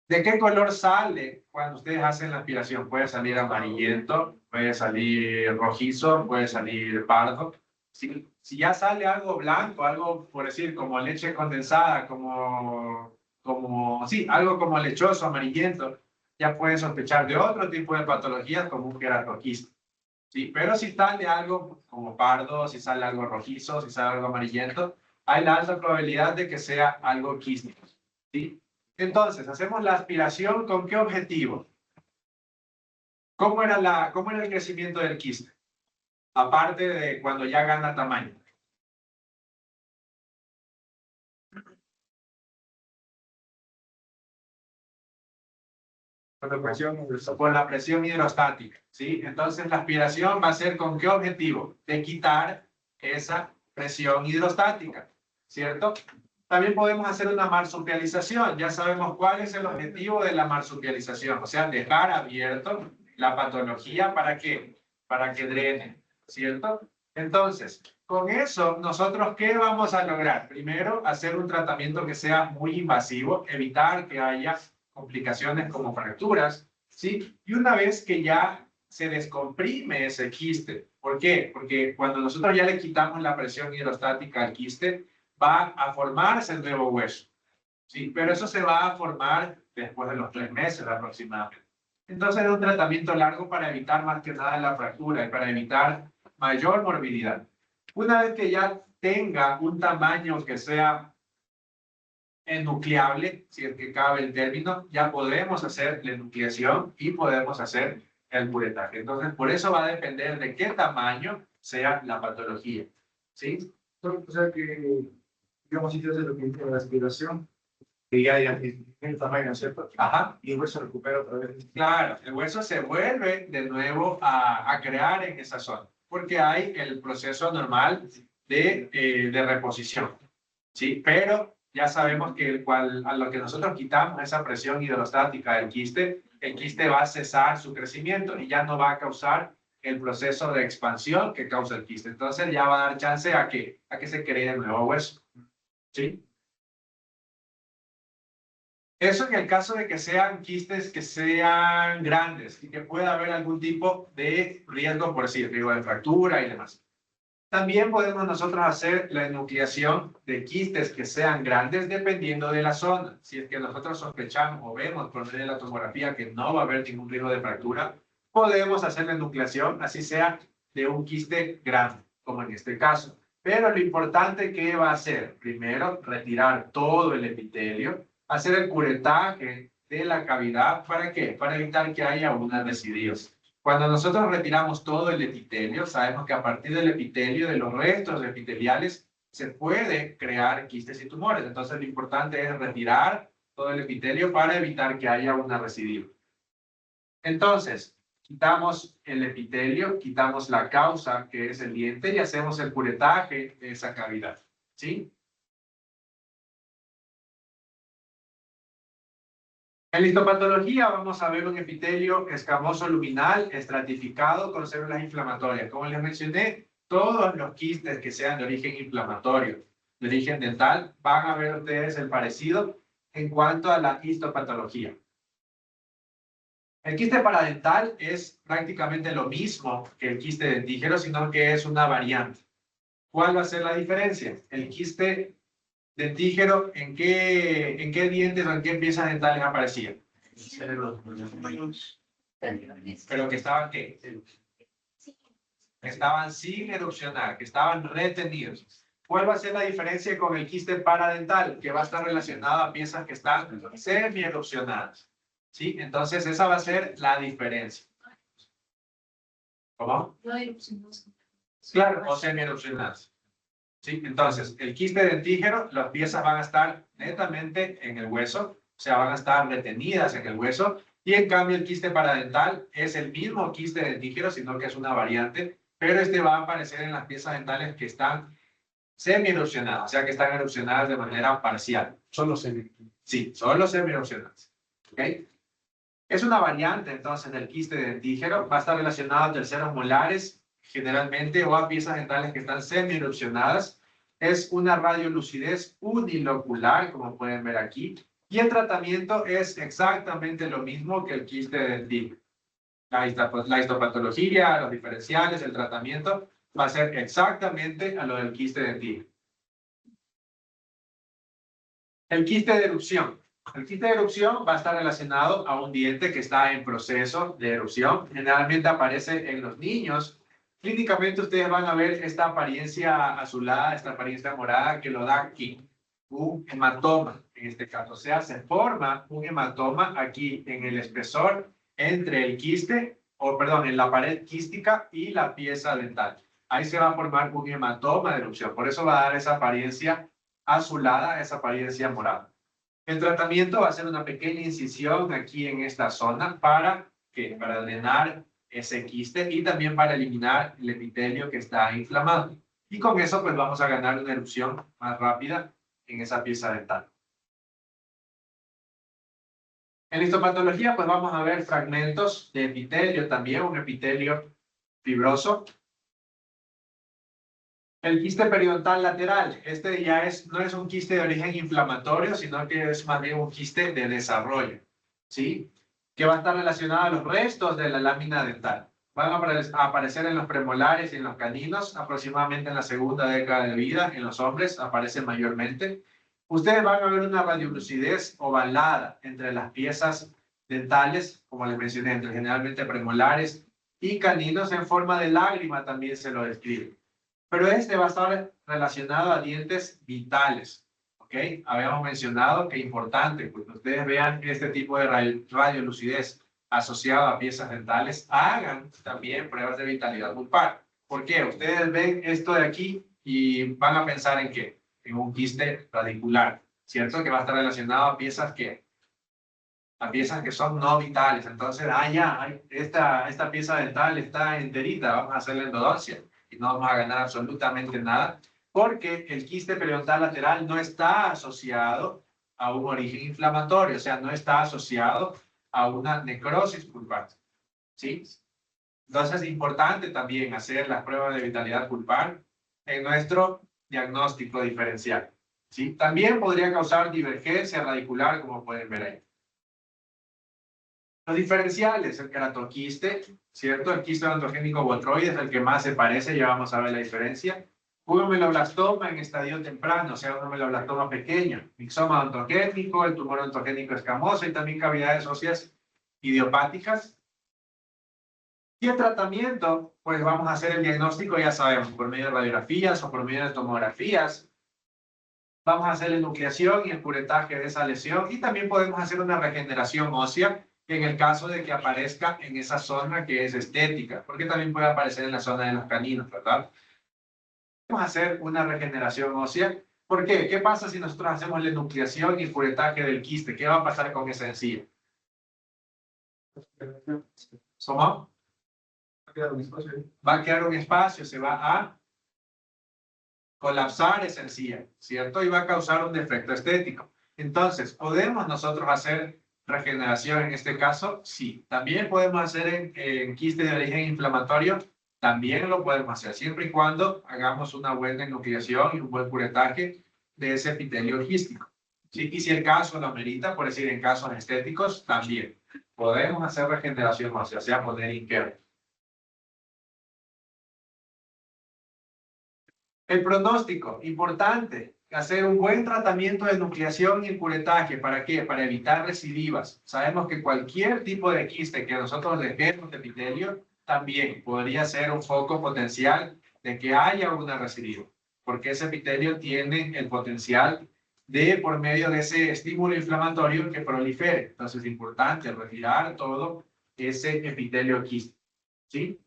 ¿De qué color sale cuando ustedes hacen la aspiración? Puede salir amarillento, puede salir rojizo, puede salir pardo. Si ya sale algo blanco, algo por decir como leche condensada, algo como lechoso, amarillento, ya pueden sospechar de otro tipo de patologías como un queratoquista. ¿Sí? Pero si sale algo como pardo, si sale algo rojizo, si sale algo amarillento, hay la alta probabilidad de que sea algo quístico. ¿Sí? Entonces, hacemos la aspiración ¿con qué objetivo? ¿Cómo era el crecimiento del quiste? Aparte de cuando ya gana tamaño. Con la presión hidrostática, ¿sí? Entonces, la aspiración va a ser ¿con qué objetivo? De quitar esa presión hidrostática, ¿cierto? También podemos hacer una marsupialización. Ya sabemos cuál es el objetivo de la marsupialización. O sea, dejar abierto la patología para que drene, ¿cierto? Entonces, con eso, nosotros, ¿qué vamos a lograr? Primero, hacer un tratamiento que sea muy invasivo, evitar que haya complicaciones como fracturas, ¿sí? Y una vez que ya se descomprime ese quiste, ¿por qué? Porque cuando nosotros ya le quitamos la presión hidrostática al quiste, va a formarse el nuevo hueso, ¿sí? Pero eso se va a formar después de los 3 meses aproximadamente. Entonces es un tratamiento largo para evitar más que nada la fractura y para evitar mayor morbilidad. Una vez que ya tenga un tamaño que sea enucleable, si es que cabe el término, ya podemos hacer la enucleación y podemos hacer el curetaje. Entonces, por eso va a depender de qué tamaño sea la patología. ¿Sí? O sea que, digamos, si te hace lo que tiene la aspiración, que ya tiene el tamaño, ¿cierto? Ajá. Y después se recupera otra vez. Claro, el hueso se vuelve de nuevo a crear en esa zona, porque hay el proceso normal de reposición, ¿sí? Pero ya sabemos que a lo que nosotros quitamos esa presión hidrostática del quiste, el quiste va a cesar su crecimiento y ya no va a causar el proceso de expansión que causa el quiste. Entonces ya va a dar chance a que se cree de nuevo hueso, ¿sí? Eso en el caso de que sean quistes que sean grandes y que pueda haber algún tipo de riesgo, por decir, riesgo de fractura y demás. También podemos nosotros hacer la enucleación de quistes que sean grandes dependiendo de la zona. Si es que nosotros sospechamos o vemos por medio de la tomografía que no va a haber ningún riesgo de fractura, podemos hacer la enucleación, así sea de un quiste grande, como en este caso. Pero lo importante que va a hacer, primero, retirar todo el epitelio, hacer el curetaje de la cavidad. ¿Para qué? Para evitar que haya unas residuos. Cuando nosotros retiramos todo el epitelio, sabemos que a partir del epitelio, de los restos epiteliales, se puede crear quistes y tumores. Entonces, lo importante es retirar todo el epitelio para evitar que haya una residuo. Entonces, quitamos el epitelio, quitamos la causa, que es el diente, y hacemos el curetaje de esa cavidad. ¿Sí? En histopatología vamos a ver un epitelio escamoso luminal estratificado con células inflamatorias. Como les mencioné, todos los quistes que sean de origen inflamatorio, de origen dental, van a ver ustedes el parecido en cuanto a la histopatología. El quiste paradental es prácticamente lo mismo que el quiste dentígeno, sino que es una variante. ¿Cuál va a ser la diferencia? El quiste dentígeno, ¿en qué dientes o en qué piezas dentales aparecía? Pero que estaban, ¿qué? Estaban sin erupcionar, que estaban retenidos. ¿Cuál va a ser la diferencia con el quiste paradental? Que va a estar relacionado a piezas que están semi-erupcionadas. ¿Sí? Entonces, esa va a ser la diferencia. ¿Cómo? No erupcionoso. Claro, o semi-erupcionadas. ¿Sí? Entonces, el quiste dentígeno, las piezas van a estar netamente en el hueso, o sea, van a estar retenidas en el hueso, y en cambio el quiste paradental es el mismo quiste dentígeno, sino que es una variante, pero este va a aparecer en las piezas dentales que están semi-erupcionadas, o sea, que están erupcionadas de manera parcial. Solo se. Sí, solo semi-erupcionadas. ¿Ok? Es una variante, entonces, del quiste dentígeno, va a estar relacionado a terceros molares, generalmente, o a piezas dentales que están semi-erupcionadas. Es una radiolucidez unilocular, como pueden ver aquí, y el tratamiento es exactamente lo mismo que el quiste dentígeno. La histopatología, los diferenciales, el tratamiento, va a ser exactamente a lo del quiste dentígeno. El quiste de erupción. El quiste de erupción va a estar relacionado a un diente que está en proceso de erupción. Generalmente aparece en los niños. Clínicamente ustedes van a ver esta apariencia azulada, esta apariencia morada que lo da aquí, un hematoma en este caso. O sea, se forma un hematoma aquí en el espesor entre el quiste, en la pared quística y la pieza dental. Ahí se va a formar un hematoma de erupción. Por eso va a dar esa apariencia azulada, esa apariencia morada. El tratamiento va a ser una pequeña incisión aquí en esta zona para drenar ese quiste y también para eliminar el epitelio que está inflamado. Y con eso pues vamos a ganar una erupción más rápida en esa pieza dental. En histopatología pues vamos a ver fragmentos de epitelio también, un epitelio fibroso. El quiste periodontal lateral, este ya no es un quiste de origen inflamatorio, sino que es más bien un quiste de desarrollo, ¿sí? Que va a estar relacionado a los restos de la lámina dental. Van a aparecer en los premolares y en los caninos, aproximadamente en la segunda década de vida, en los hombres aparecen mayormente. Ustedes van a ver una radiolucidez ovalada entre las piezas dentales, como les mencioné, entre generalmente premolares y caninos en forma de lágrima también se lo describe. Pero este va a estar relacionado a dientes vitales, ¿ok? Habíamos mencionado que es importante, pues ustedes vean este tipo de radiolucidez asociado a piezas dentales, hagan también pruebas de vitalidad pulpar. ¿Por qué? Ustedes ven esto de aquí y van a pensar en qué, en un quiste radicular, ¿cierto? Que va a estar relacionado a piezas que son no vitales. Entonces, esta pieza dental está enterita, vamos a hacer la endodoncia y no vamos a ganar absolutamente nada porque el quiste periodontal lateral no está asociado a un origen inflamatorio, o sea, no está asociado a una necrosis pulpar, ¿sí? Entonces es importante también hacer las pruebas de vitalidad pulpar en nuestro diagnóstico diferencial, ¿sí? También podría causar divergencia radicular, como pueden ver ahí. Los diferenciales, el keratoquiste, ¿cierto? El quiste odontogénico botroide es el que más se parece, ya vamos a ver la diferencia. Un omeloblastoma en estadio temprano, o sea, un omeloblastoma pequeño. Mixoma odontogénico, el tumor odontogénico escamoso y también cavidades óseas idiopáticas. Y el tratamiento, pues vamos a hacer el diagnóstico, ya sabemos, por medio de radiografías o por medio de tomografías. Vamos a hacer la enucleación y el curetaje de esa lesión y también podemos hacer una regeneración ósea en el caso de que aparezca en esa zona que es estética, porque también puede aparecer en la zona de los caninos, ¿verdad? Vamos a hacer una regeneración ósea. ¿Por qué? ¿Qué pasa si nosotros hacemos la enucleación y el curetaje del quiste? ¿Qué va a pasar con esa encía? ¿Cómo? Va a quedar un espacio, se va a colapsar esa encía, ¿cierto? Y va a causar un defecto estético. Entonces, ¿podemos nosotros hacer regeneración en este caso? Sí. ¿También podemos hacer en quiste de origen inflamatorio? También lo podemos hacer, siempre y cuando hagamos una buena enucleación y un buen curetaje de ese epitelio quístico, ¿sí? Y si el caso lo amerita, por decir en casos estéticos, también podemos hacer regeneración ósea, o sea, poner injerto. El pronóstico, importante, hacer un buen tratamiento de nucleación y el curetaje. ¿Para qué? Para evitar recidivas. Sabemos que cualquier tipo de quiste que nosotros dejemos de epitelio también podría ser un foco potencial de que haya una recidiva, porque ese epitelio tiene el potencial de, por medio de ese estímulo inflamatorio, que prolifere. Entonces es importante retirar todo ese epitelio quiste, ¿sí?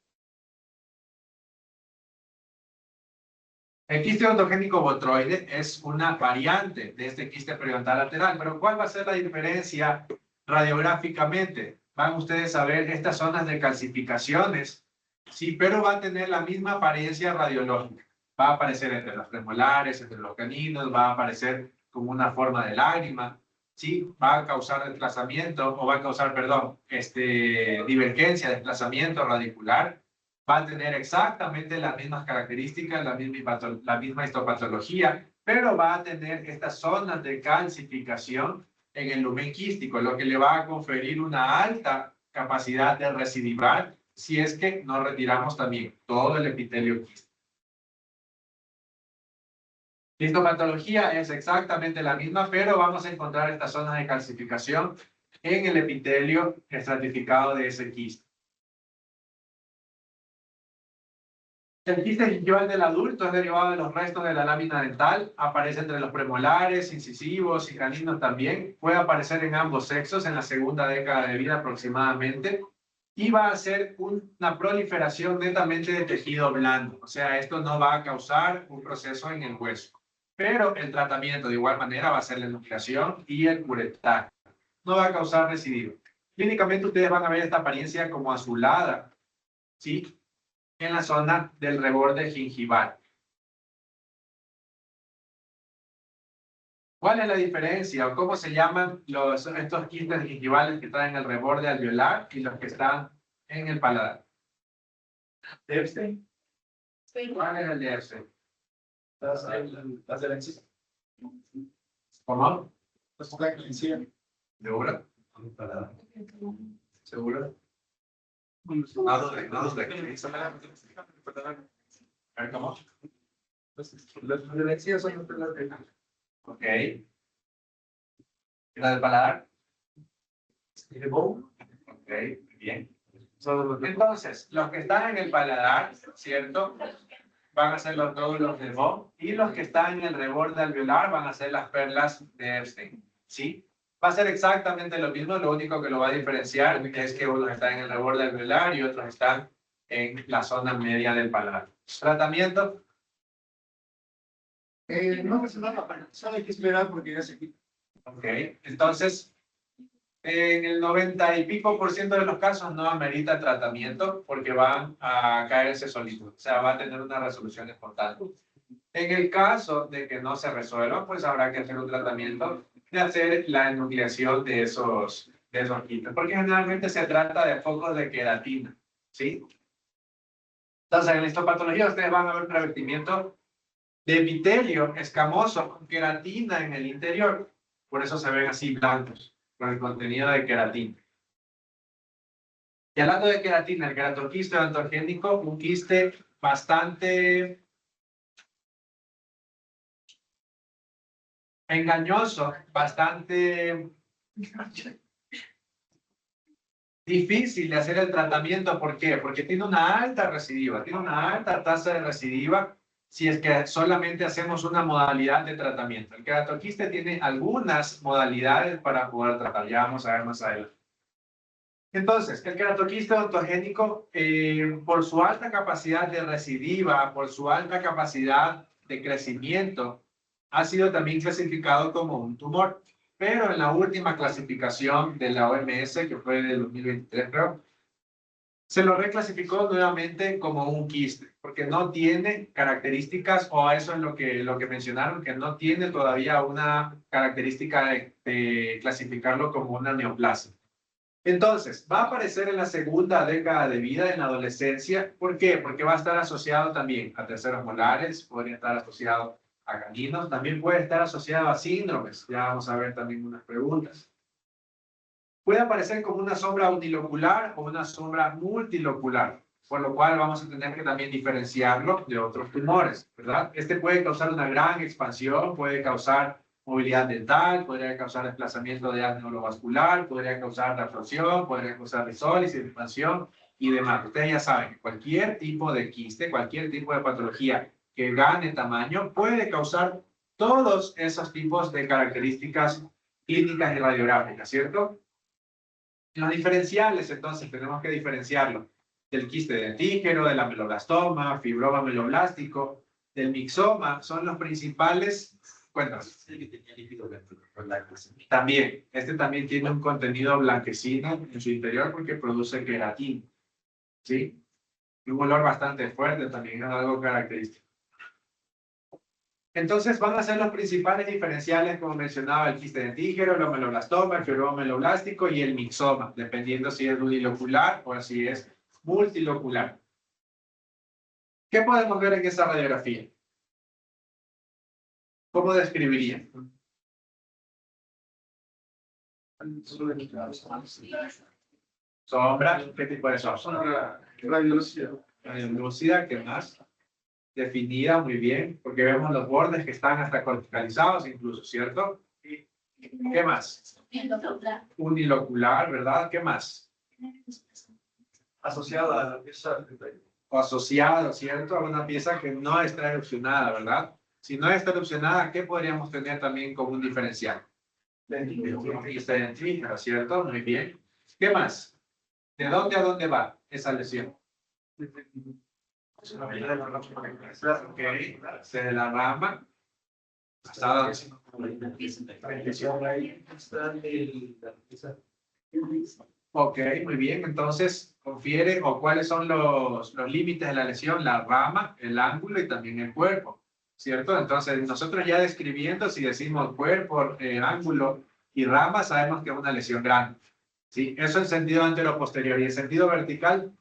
El quiste odontogénico botroide es una variante de este quiste periodontal lateral, pero ¿cuál va a ser la diferencia radiográficamente? Van ustedes a ver estas zonas de calcificaciones, sí, pero va a tener la misma apariencia radiológica. Va a aparecer entre las premolares, entre los caninos, va a aparecer como una forma de lágrima, sí, va a causar desplazamiento, o va a causar, perdón, divergencia, desplazamiento radicular. Va a tener exactamente las mismas características, la misma histopatología, pero va a tener estas zonas de calcificación en el lumen quístico, lo que le va a conferir una alta capacidad de recidivar si es que no retiramos también todo el epitelio quístico. La histopatología es exactamente la misma, pero vamos a encontrar estas zonas de calcificación en el epitelio estratificado de ese quiste. El quiste gingival del adulto es derivado de los restos de la lámina dental, aparece entre los premolares, incisivos y caninos también, puede aparecer en ambos sexos en la segunda década de vida aproximadamente, y va a ser una proliferación netamente de tejido blando, o sea, esto no va a causar un proceso en el hueso, pero el tratamiento de igual manera va a ser la enucleación y el curetaje, no va a causar recidivo. Clínicamente ustedes van a ver esta apariencia como azulada, ¿sí? En la zona del reborde gingival. ¿Cuál es la diferencia o cómo se llaman estos quistes gingivales que están en el reborde alveolar y los que están en el paladar? Epstein. ¿Cuál es el de Epstein? Las de la encía. ¿Cómo? Las de la encía. ¿Seguro? ¿Seguro? No dude. A ver, ¿cómo? Las de la encía son las de la. Ok. ¿Y la del paladar? Ok, bien. Entonces, los que están en el paladar, ¿cierto? Van a ser los nódulos de Bohm, y los que están en el reborde alveolar van a ser las perlas de Epstein, ¿sí? Va a ser exactamente lo mismo, lo único que lo va a diferenciar es que unos están en el reborde alveolar y otros están en la zona media del paladar. Tratamiento. No pasa nada, solo hay que esperar porque ya se quita. Ok, entonces, en el 90 y pico % de los casos no amerita tratamiento porque van a caerse solitos, o sea, va a tener una resolución espontánea. En el caso de que no se resuelva, pues habrá que hacer un tratamiento de hacer la enucleación de esos quistes, porque generalmente se trata de focos de queratina, ¿sí? Entonces, en la histopatología ustedes van a ver un revestimiento de epitelio escamoso con queratina en el interior. Por eso se ven así blancos, con el contenido de queratina. Y hablando de queratina, el queratoquiste ontogénico, un quiste bastante engañoso, bastante difícil de hacer el tratamiento. ¿Por qué? Porque tiene una alta recidiva, tiene una alta tasa de recidiva si es que solamente hacemos una modalidad de tratamiento. El queratoquiste tiene algunas modalidades para poder tratar, ya vamos a ver más adelante. Entonces, el queratoquiste ontogénico, por su alta capacidad de recidiva, por su alta capacidad de crecimiento, ha sido también clasificado como un tumor. Pero en la última clasificación de la OMS, que fue del 2023, creo, se lo reclasificó nuevamente como un quiste, porque no tiene características, o eso es lo que mencionaron, que no tiene todavía una característica de clasificarlo como una neoplasia. Entonces, va a aparecer en la segunda década de vida, en la adolescencia. ¿Por qué? Porque va a estar asociado también a terceros molares, podría estar asociado a caninos, también puede estar asociado a síndromes. Ya vamos a ver también unas preguntas. Puede aparecer como una sombra unilocular o una sombra multilocular, por lo cual vamos a tener que también diferenciarlo de otros tumores, ¿verdad? Este puede causar una gran expansión, puede causar movilidad dental, podría causar desplazamiento de haz neurovascular, podría causar refracción, podría causar risólisis, expansión y demás. Ustedes ya saben que cualquier tipo de quiste, cualquier tipo de patología que gane tamaño puede causar todos esos tipos de características clínicas y radiográficas, ¿cierto? Los diferenciales, entonces, tenemos que diferenciarlo del quiste dentígeno, del ameloblastoma, fibroma ameloblástico, del mixoma, son los principales. Cuéntanos. También, este también tiene un contenido blanquecino en su interior porque produce queratina, ¿sí? Y un olor bastante fuerte también, es algo característico. Entonces van a ser los principales diferenciales, como mencionaba, el quiste dentígeno, el ameloblastoma, el fibroma ameloblástico y el mixoma, dependiendo si es unilocular o si es multilocular. ¿Qué podemos ver en esta radiografía? ¿Cómo describiría? Sombra, ¿qué tipo de sombra? Radiolúcida, ¿qué más? Definida muy bien, porque vemos los bordes que están hasta corticalizados incluso, ¿cierto? ¿Qué más? Unilocular, ¿verdad? ¿Qué más? Asociada a la pieza. O asociado, ¿cierto? A una pieza que no está erupcionada, ¿verdad? Si no está erupcionada, ¿qué podríamos tener también como un diferencial? Está dentígeno, ¿cierto? Muy bien. ¿Qué más? ¿De dónde a dónde va esa lesión? Ok, se de la rama. ¿Hasta dónde? Ok, muy bien. Entonces, confiere o cuáles son los límites de la lesión, la rama, el ángulo y también el cuerpo, ¿cierto? Entonces, nosotros ya describiendo, si decimos cuerpo, ángulo y rama, sabemos que es una lesión grande, ¿sí? Eso en sentido antero-posterior y en sentido vertical.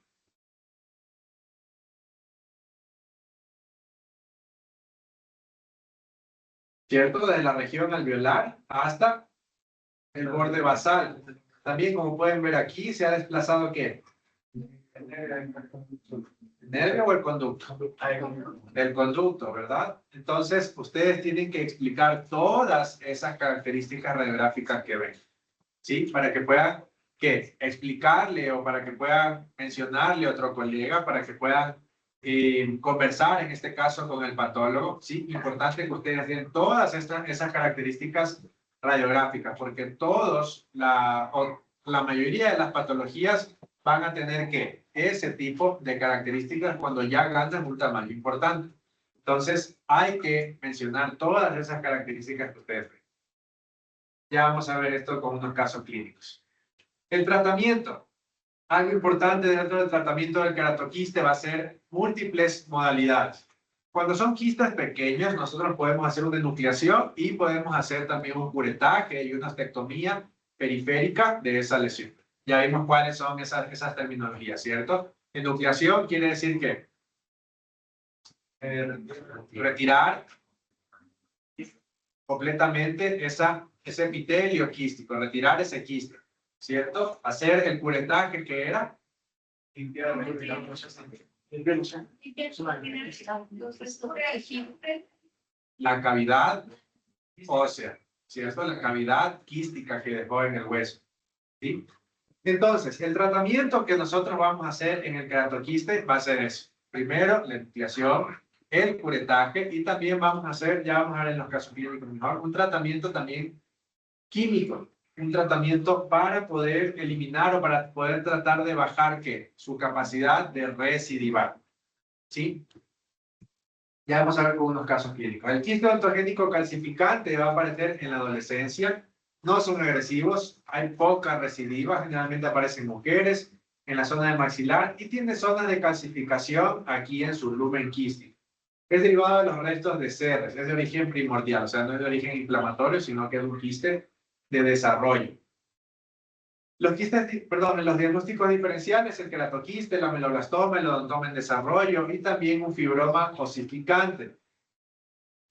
¿Cierto? Desde la región alveolar hasta el borde basal. También, como pueden ver aquí, se ha desplazado ¿qué? ¿El nervio o el conducto? El conducto, ¿verdad? Entonces, ustedes tienen que explicar todas esas características radiográficas que ven, ¿sí? Para que puedan, ¿qué? Explicarle o para que puedan mencionarle a otro colega, para que puedan conversar, en este caso, con el patólogo, ¿sí? Importante que ustedes tienen todas esas características radiográficas, porque todos, la mayoría de las patologías van a tener que ese tipo de características cuando ya ganan un tamaño importante. Entonces, hay que mencionar todas esas características que ustedes ven. Ya vamos a ver esto con unos casos clínicos. El tratamiento. Algo importante dentro del tratamiento del queratoquiste va a ser múltiples modalidades. Cuando son quistes pequeños, nosotros podemos hacer una enucleación y podemos hacer también un curetaje y una ostectomía periférica de esa lesión. Ya vimos cuáles son esas terminologías, ¿cierto? Enucleación quiere decir que retirar completamente ese epitelio quístico, retirar ese quiste, ¿cierto? Hacer el curetaje que era limpiar la cavidad ósea, ¿cierto? La cavidad quística que dejó en el hueso, ¿sí? Entonces, el tratamiento que nosotros vamos a hacer en el queratoquiste va a ser eso. Primero, la enucleación, el curetaje y también vamos a hacer, ya vamos a ver en los casos clínicos mejor, un tratamiento también químico, un tratamiento para poder eliminar o para poder tratar de bajar ¿qué? Su capacidad de recidivar, ¿sí? Ya vamos a ver con unos casos clínicos. El quiste odontogénico calcificante va a aparecer en la adolescencia. No son agresivos, hay poca recidiva, generalmente aparecen en mujeres, en la zona del maxilar y tiene zonas de calcificación aquí en su lumen quístico. Es derivado de los restos de Serres, es de origen primordial, o sea, no es de origen inflamatorio, sino que es un quiste de desarrollo. Los diagnósticos diferenciales, el queratoquiste, la ameloblastoma, el odontoma en desarrollo y también un fibroma osificante.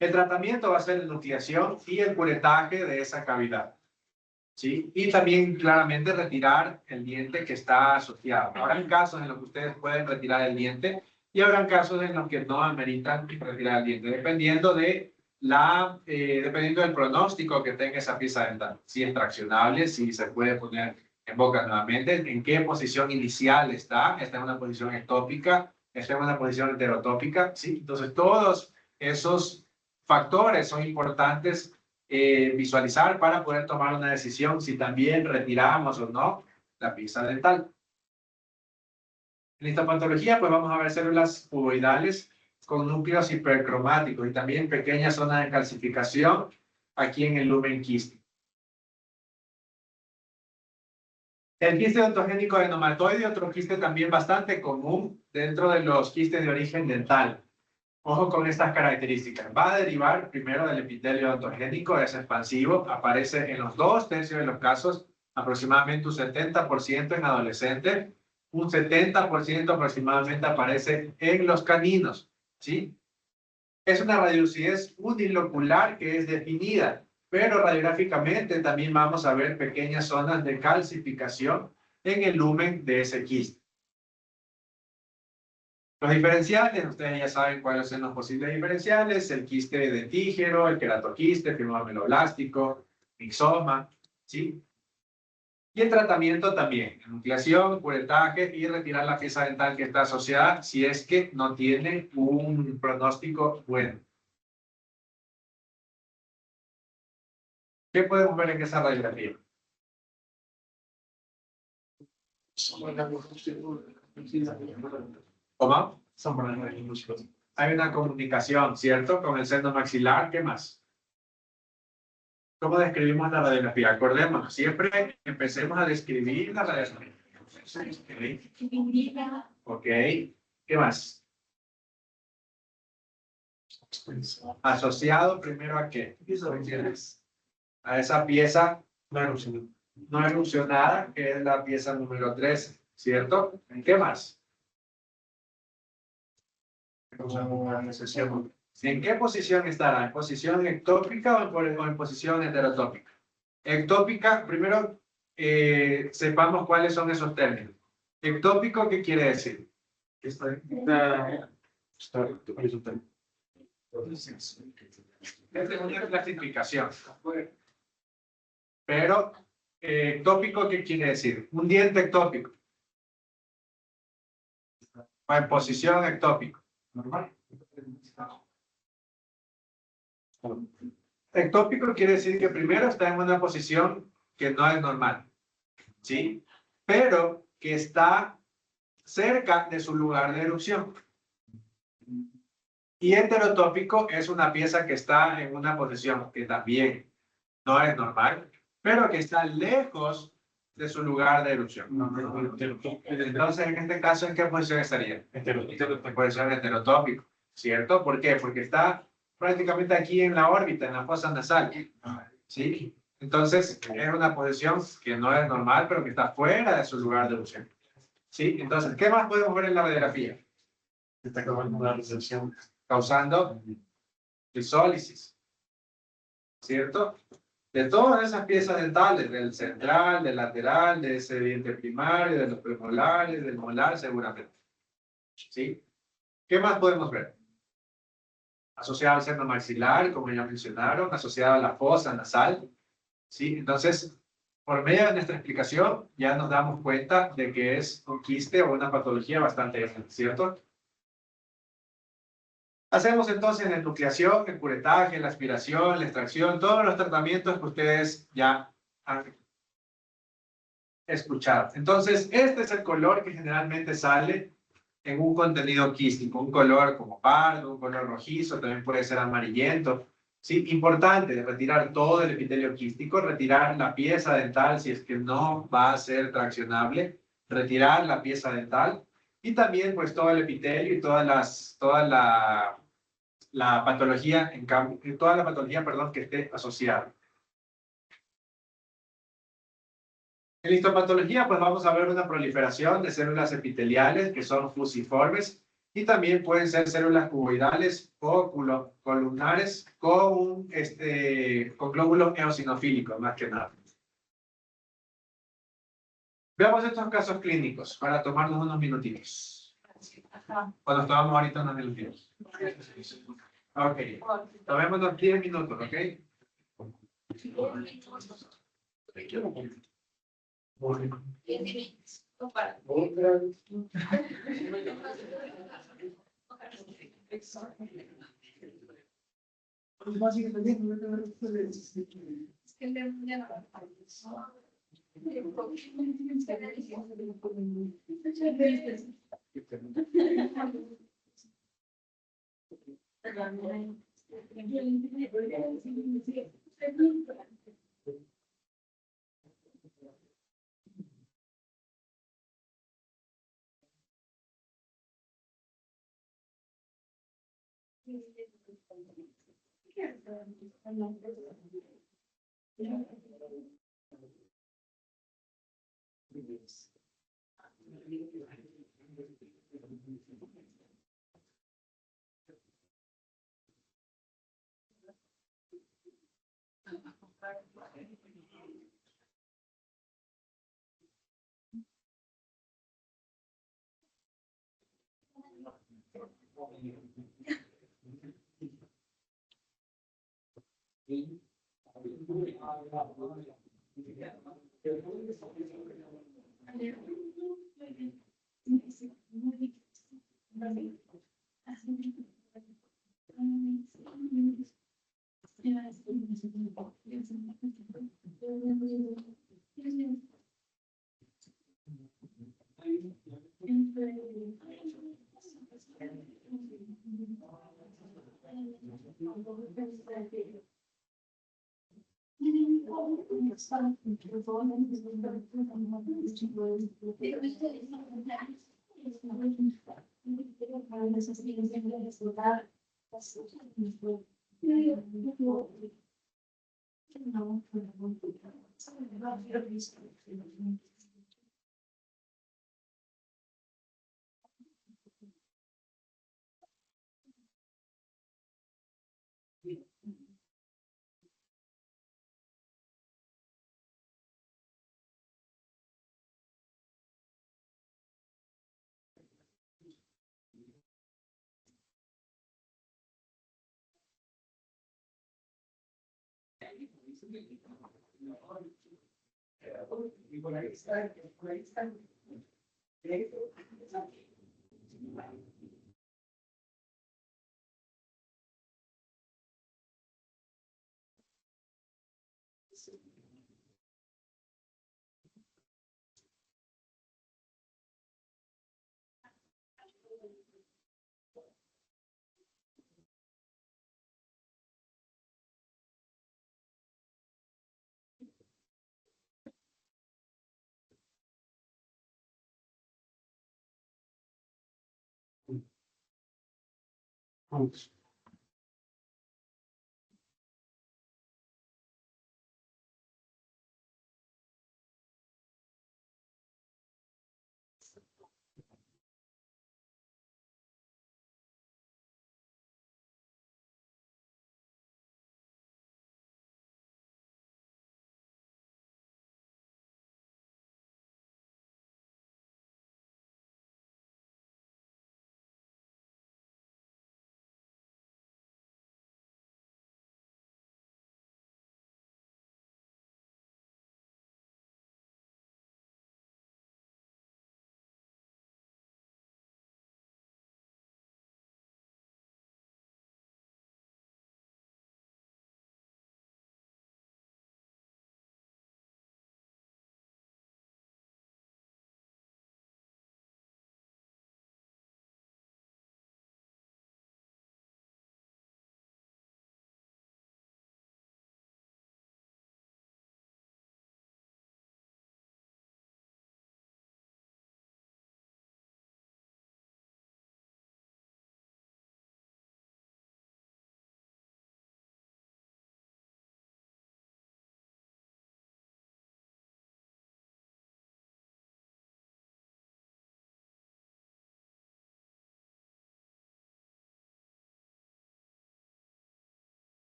El tratamiento va a ser la nucleación y el curetaje de esa cavidad, ¿sí? Y también claramente retirar el diente que está asociado. Habrá casos en los que ustedes pueden retirar el diente y habrá casos en los que no ameritan retirar el diente, dependiendo del pronóstico que tenga esa pieza dental. Si es traccionable, si se puede poner en boca nuevamente, en qué posición inicial está en una posición ectópica, está en una posición heterotópica, ¿sí? Entonces, todos esos factores son importantes visualizar para poder tomar una decisión si también retiramos o no la pieza dental. En esta patología, pues vamos a ver células cuboidales con núcleos hipercromáticos y también pequeñas zonas de calcificación aquí en el lumen quístico. El quiste odontogénico adenomatoide, otro quiste también bastante común dentro de los quistes de origen dental. Ojo con estas características. Va a derivar primero del epitelio odontogénico, es expansivo, aparece en los 2/3 de los casos, aproximadamente un 70% en adolescentes, un 70% aproximadamente aparece en los caninos, ¿sí? Es una radiolucidez unilocular que es definida, pero radiográficamente también vamos a ver pequeñas zonas de calcificación en el lumen de ese quiste. Los diferenciales, ustedes ya saben cuáles son los posibles diferenciales, el quiste dentígero, el queratoquiste, el fibroma ameloblástico, mixoma, ¿sí? Y el tratamiento también, nucleación, curetaje y retirar la pieza dental que está asociada si es que no tiene un pronóstico bueno. ¿Qué podemos ver en esa radiografía? ¿Cómo? Hay una comunicación, ¿cierto? Con el seno maxilar. ¿Qué más? ¿Cómo describimos la radiografía? Acordémonos, siempre empecemos a describir la radiografía. Ok. ¿Qué más? Asociado primero a qué? A esa pieza no erupcionada, que es la pieza número 13, ¿cierto? ¿Qué más? ¿En qué posición estará? ¿En posición ectópica o en posición heterotópica? Ectópica, primero sepamos cuáles son esos términos. Ectópico, ¿qué quiere decir? Está horizontal. Es una clasificación. Pero ectópico, ¿qué quiere decir? Un diente ectópico. O en posición ectópico. Normal. Ectópico quiere decir que primero está en una posición que no es normal, ¿sí? Pero que está cerca de su lugar de erupción. Y heterotópico es una pieza que está en una posición que también no es normal, pero que está lejos de su lugar de erupción. Entonces, en este caso, ¿en qué posición estaría? En posición heterotópico, ¿cierto? ¿Por qué? Porque está prácticamente aquí en la órbita, en la fosa nasal, ¿sí? Entonces, es una posición que no es normal, pero que está fuera de su lugar de erupción, ¿sí? Entonces, ¿qué más podemos ver en la radiografía? Está acabando la recepción. Causando lisólisis, ¿cierto? De todas esas piezas dentales, del central, del lateral, de ese diente primario, de los premolares, del molar, seguramente. ¿Sí? ¿Qué más podemos ver? Asociado al seno maxilar, como ya mencionaron, asociado a la fosa nasal. ¿Sí? Entonces, por medio de nuestra explicación, ya nos damos cuenta de que es un quiste o una patología bastante grande, ¿cierto? Hacemos entonces la enucleación, el curetaje, la aspiración, la extracción, todos los tratamientos que ustedes ya han escuchado. Entonces, este es el color que generalmente sale en un contenido quístico, un color como pardo, un color rojizo, también puede ser amarillento. Sí, importante retirar todo el epitelio quístico, retirar la pieza dental si es que no va a ser traccionable, retirar la pieza dental y también pues todo el epitelio y toda la patología, en cambio, toda la patología, perdón, que esté asociada. En la histopatología, pues vamos a ver una proliferación de células epiteliales que son fusiformes y también pueden ser células cuboidales o columnares con glóbulos eosinofílicos, más que nada. Veamos estos casos clínicos para tomarnos unos minutitos. O nos tomamos ahorita unos minutitos. Ok. Tomémonos 10 minutos, ¿ok?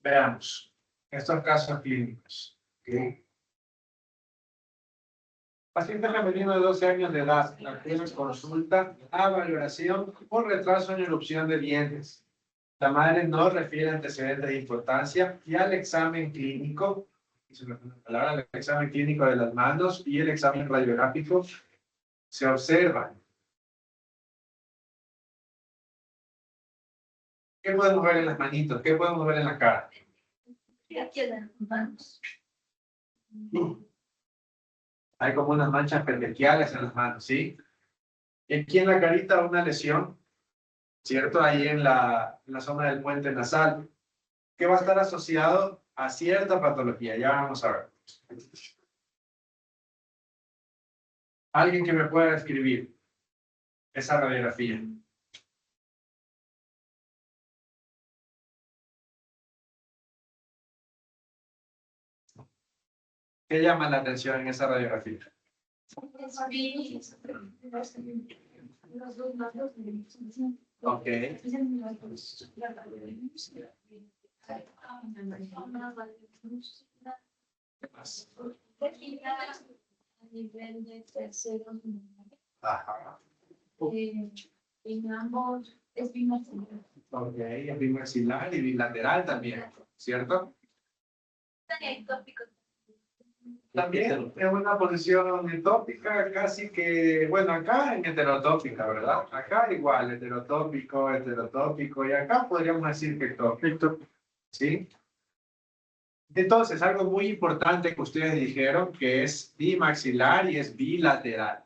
Veamos estos casos clínicos. ¿Okay? Paciente femenino de 12 años de edad, la primera consulta a valoración por retraso en erupción de dientes. La madre no refiere antecedentes de importancia y al examen clínico, al examen clínico de las manos y el examen radiográfico se observa. ¿Qué podemos ver en las manitos? ¿Qué podemos ver en la cara? Y aquí en las manos. Hay como unas manchas petequiales en las manos, ¿sí? Y aquí en la carita una lesión, ¿cierto? Ahí en la zona del puente nasal, que va a estar asociado a cierta patología. Ya vamos a ver. Alguien que me pueda describir esa radiografía. ¿Qué llama la atención en esa radiografía? Los dos lados de Ok. ¿Qué más? A nivel de tercero, Ajá. en ambos es bimaxilar. Ok, es bimaxilar y bilateral también, ¿cierto? También es una posición heterópica, casi que, bueno, acá en heterotópica, ¿verdad? Acá igual, heterotópico, y acá podríamos decir que ectópico, ¿sí? Entonces, algo muy importante que ustedes dijeron, que es bimaxilar y es bilateral,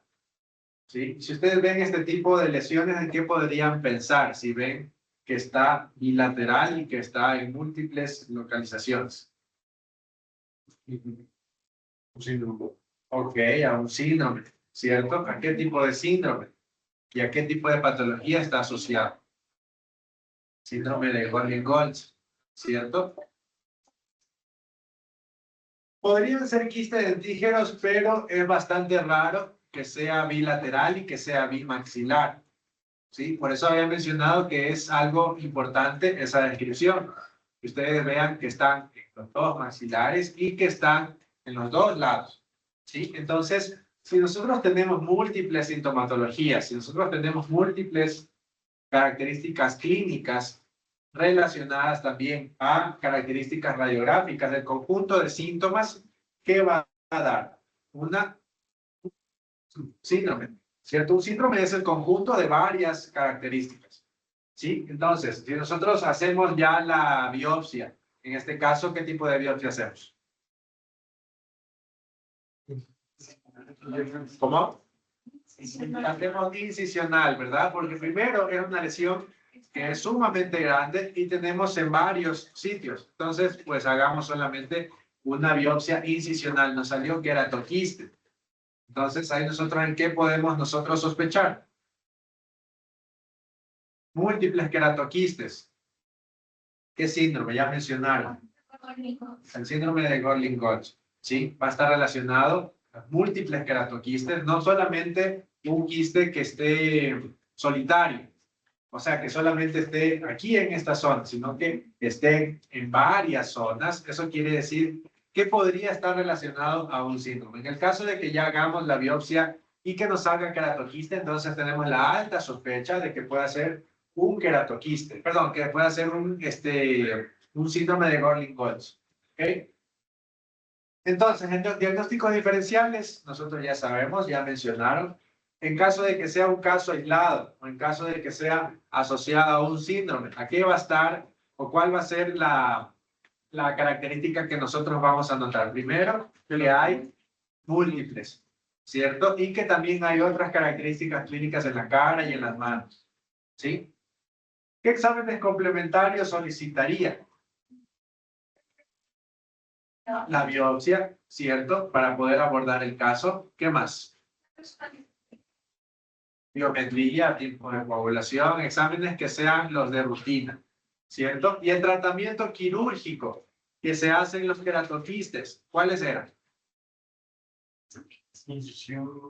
¿sí? Si ustedes ven este tipo de lesiones, ¿en qué podrían pensar? Si ven que está bilateral y que está en múltiples localizaciones. Un síndrome. Ok, a un síndrome, ¿cierto? ¿A qué tipo de síndrome? ¿Y a qué tipo de patología está asociado? Síndrome de Gorlin-Goltz, ¿cierto? Podrían ser quistes dentígeros, pero es bastante raro que sea bilateral y que sea bimaxilar, ¿sí? Por eso había mencionado que es algo importante esa descripción. Que ustedes vean que están en los dos maxilares y que están en los dos lados, ¿sí? Entonces, si nosotros tenemos múltiples sintomatologías, si nosotros tenemos múltiples características clínicas relacionadas también a características radiográficas del conjunto de síntomas, ¿qué va a dar? Una síndrome, ¿cierto? Un síndrome es el conjunto de varias características, ¿sí? Entonces, si nosotros hacemos ya la biopsia, en este caso, ¿qué tipo de biopsia hacemos? ¿Cómo? Hacemos incisional, ¿verdad? Porque primero es una lesión que es sumamente grande y tenemos en varios sitios. Entonces, pues hagamos solamente una biopsia incisional. Nos salió queratoquiste. Entonces, ahí nosotros, ¿en qué podemos nosotros sospechar? Múltiples queratoquistes. ¿Qué síndrome? Ya mencionaron. El síndrome de Gorlin-Goltz, ¿sí? Va a estar relacionado a múltiples queratoquistes, no solamente un quiste que esté solitario, o sea, que solamente esté aquí en esta zona, sino que esté en varias zonas. Eso quiere decir que podría estar relacionado a un síndrome. En el caso de que ya hagamos la biopsia y que nos salga queratoquiste, entonces tenemos la alta sospecha de que pueda ser un queratoquiste, perdón, que pueda ser un síndrome de Gorlin-Goltz. ¿Okay? Entonces, en los diagnósticos diferenciales, nosotros ya sabemos, ya mencionaron, en caso de que sea un caso aislado o en caso de que sea asociado a un síndrome, ¿a qué va a estar o cuál va a ser la característica que nosotros vamos a notar? Primero, que hay múltiples, ¿cierto? Y que también hay otras características clínicas en la cara y en las manos, ¿sí? ¿Qué exámenes complementarios solicitaría? La biopsia, ¿cierto? Para poder abordar el caso. ¿Qué más? Biometría, tiempo de coagulación, exámenes que sean los de rutina, ¿cierto? Y el tratamiento quirúrgico que se hace en los queratoquistes, ¿cuáles eran?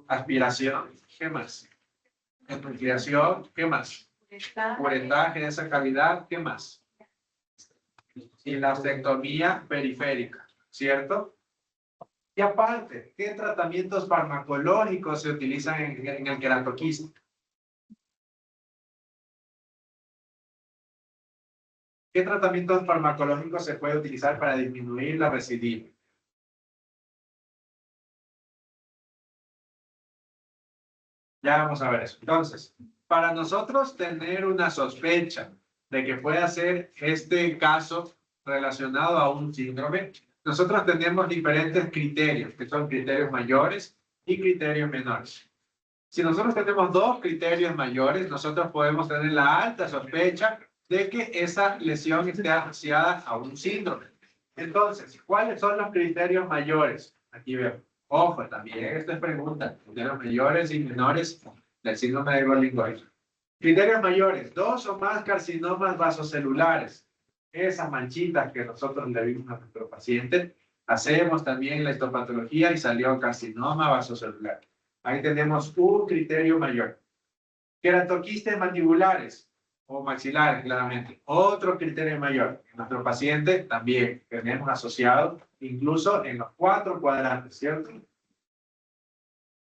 Aspiración, ¿qué más? Aspiración, ¿qué más? curetaje de esa cavidad, ¿qué más? Y la ostectomía periférica, ¿cierto? Y aparte, ¿qué tratamientos farmacológicos se utilizan en el queratoquiste? ¿Qué tratamientos farmacológicos se puede utilizar para disminuir la recidiva? Ya vamos a ver eso. Entonces, para nosotros tener una sospecha de que pueda ser este caso relacionado a un síndrome, nosotros tenemos diferentes criterios, que son criterios mayores y criterios menores. Si nosotros tenemos dos criterios mayores, nosotros podemos tener la alta sospecha de que esa lesión esté asociada a un síndrome. Entonces, ¿cuáles son los criterios mayores? Aquí veo. Ojo, también esta es pregunta. Criterios mayores y menores del síndrome de Gorlin-Gold. Criterios mayores, 2 o más carcinomas vasocelulares. Esas manchitas que nosotros le vimos a nuestro paciente, hacemos también la histopatología y salió carcinoma vasocelular. Ahí tenemos un criterio mayor. Queratoquistes mandibulares o maxilares, claramente. Otro criterio mayor. En nuestro paciente también tenemos asociado, incluso en los 4 cuadrantes, ¿cierto?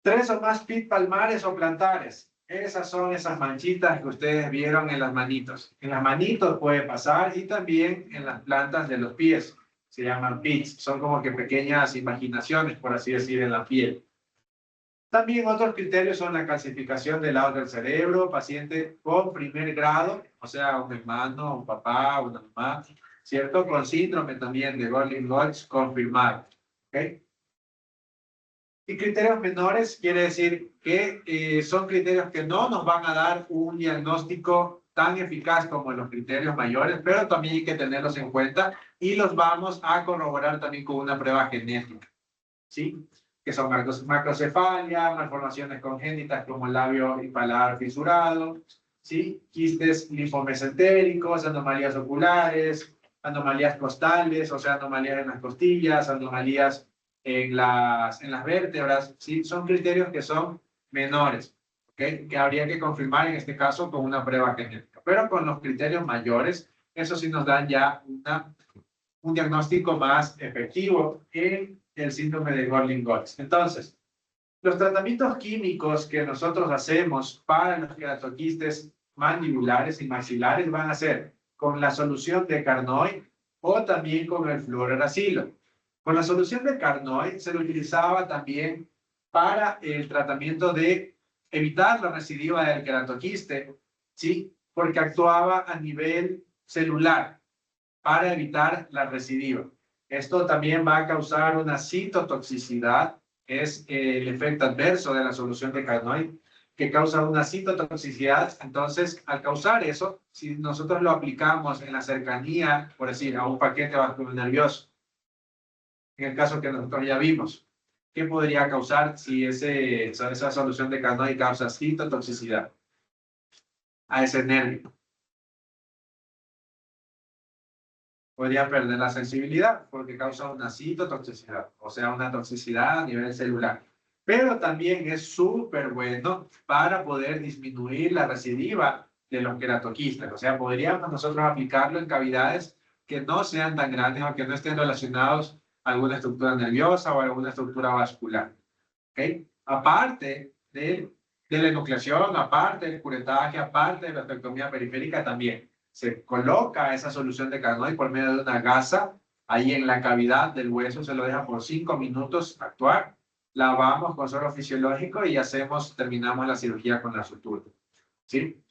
3 o más pit palmares o plantares. Esas son esas manchitas que ustedes vieron en las manitos. En las manitos puede pasar y también en las plantas de los pies. Se llaman pits. Son como que pequeñas imaginaciones, por así decir, en la piel. También otros criterios son la calcificación del lado del cerebro, paciente con primer grado, o sea, un hermano, un papá, una mamá, ¿cierto? Con síndrome también de Gorlin-Goltz confirmado, ¿ok? Y criterios menores quiere decir que son criterios que no nos van a dar un diagnóstico tan eficaz como los criterios mayores, pero también hay que tenerlos en cuenta y los vamos a corroborar también con una prueba genética, ¿sí? Que son macrocefalia, malformaciones congénitas como el labio y paladar fisurado, ¿sí? Quistes linfomesentéricos, anomalías oculares, anomalías costales, o sea, anomalías en las costillas, anomalías en las vértebras, ¿sí? Son criterios que son menores, ¿ok? Que habría que confirmar en este caso con una prueba genética. Pero con los criterios mayores, eso sí nos dan ya un diagnóstico más efectivo en el síndrome de Gorlin-Goltz. Entonces, los tratamientos químicos que nosotros hacemos para los queratoquistes mandibulares y maxilares van a ser con la solución de Carnoy o también con el fluoruracilo. Con la solución de Carnoy se lo utilizaba también para el tratamiento de evitar la recidiva del queratoquiste, ¿sí? Porque actuaba a nivel celular para evitar la recidiva. Esto también va a causar una citotoxicidad, es el efecto adverso de la solución de Carnoy, que causa una citotoxicidad. Entonces, al causar eso, si nosotros lo aplicamos en la cercanía, por decir, a un paquete vascular nervioso, en el caso que nosotros ya vimos, ¿qué podría causar si esa solución de Carnoy causa citotoxicidad a ese nervio? Podría perder la sensibilidad porque causa una citotoxicidad, o sea, una toxicidad a nivel celular. Pero también es súper bueno para poder disminuir la recidiva de los queratoquistas. O sea, podríamos nosotros aplicarlo en cavidades que no sean tan grandes o que no estén relacionados a alguna estructura nerviosa o a alguna estructura vascular. ¿Ok? Aparte de la enucleación, aparte del curetaje, aparte de la ostectomía periférica también. Se coloca esa solución de Carnoy por medio de una gasa ahí en la cavidad del hueso, se lo deja por 5 minutos actuar, lavamos con suero fisiológico y terminamos la cirugía con la sutura, ¿sí?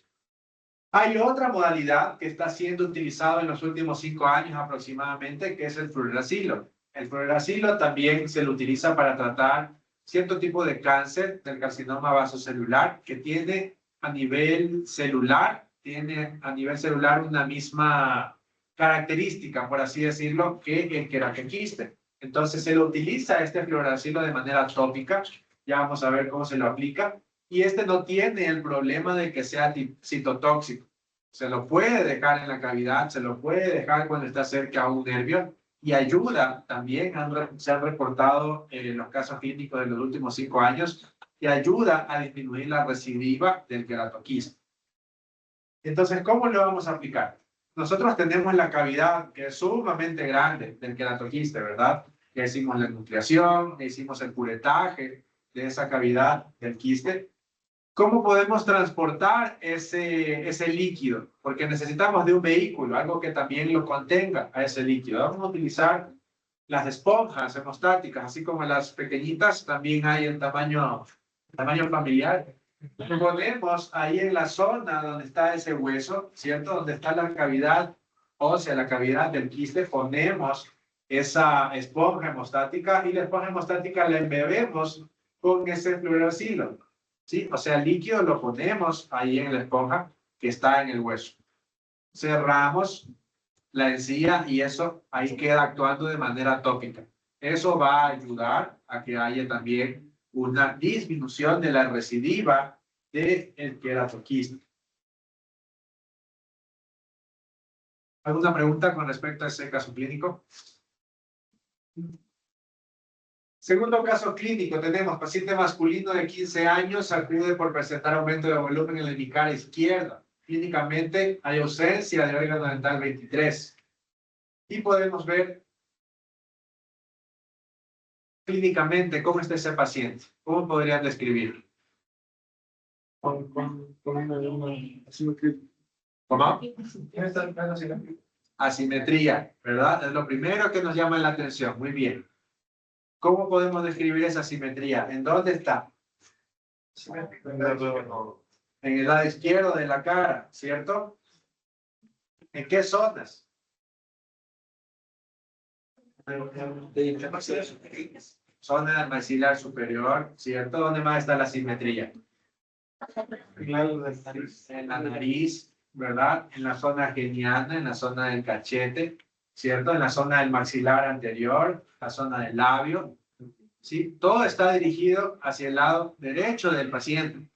Hay otra modalidad que está siendo utilizada en los últimos 5 años aproximadamente, que es el fluoruracilo. El fluoruracilo también se lo utiliza para tratar cierto tipo de cáncer del carcinoma vasocelular que tiene a nivel celular una misma característica, por así decirlo, que el queratoquiste. Entonces se lo utiliza este fluoruracilo de manera tópica, ya vamos a ver cómo se lo aplica, y este no tiene el problema de que sea citotóxico. Se lo puede dejar en la cavidad, se lo puede dejar cuando está cerca a un nervio, y ayuda también, se han reportado los casos clínicos de los últimos 5 años, y ayuda a disminuir la recidiva del queratoquiste. Entonces, ¿cómo lo vamos a aplicar? Nosotros tenemos la cavidad que es sumamente grande del queratoquiste, ¿verdad? Ya hicimos la nucleación, ya hicimos el curetaje de esa cavidad del quiste. ¿Cómo podemos transportar ese líquido? Porque necesitamos de un vehículo, algo que también lo contenga a ese líquido. Vamos a utilizar las esponjas hemostáticas, así como las pequeñitas, también hay en tamaño familiar. Lo ponemos ahí en la zona donde está ese hueso, ¿cierto? Donde está la cavidad ósea, la cavidad del quiste, ponemos esa esponja hemostática y la esponja hemostática la embebemos con ese fluorocilo, ¿sí? O sea, el líquido lo ponemos ahí en la esponja que está en el hueso. Cerramos la encía y eso ahí queda actuando de manera tópica. Eso va a ayudar a que haya también una disminución de la recidiva del queratoquiste. ¿Alguna pregunta con respecto a ese caso clínico? Segundo caso clínico, tenemos paciente masculino de 15 años, acude por presentar aumento de volumen en la hemicara izquierda. Clínicamente hay ausencia de órgano dental 23. Y podemos ver clínicamente cómo está ese paciente. ¿Cómo podrían describirlo? ¿Cómo? Asimetría, ¿verdad? Es lo primero que nos llama la atención. Muy bien. ¿Cómo podemos describir esa asimetría? ¿En dónde está? En el lado izquierdo de la cara, ¿cierto? ¿En qué zonas? Zona maxilar superior, ¿cierto? ¿Dónde más está la asimetría? En la nariz, ¿verdad? En la zona geniana, en la zona del cachete, ¿cierto? En la zona del maxilar anterior, la zona del labio, ¿sí? Todo está dirigido hacia el lado derecho del paciente.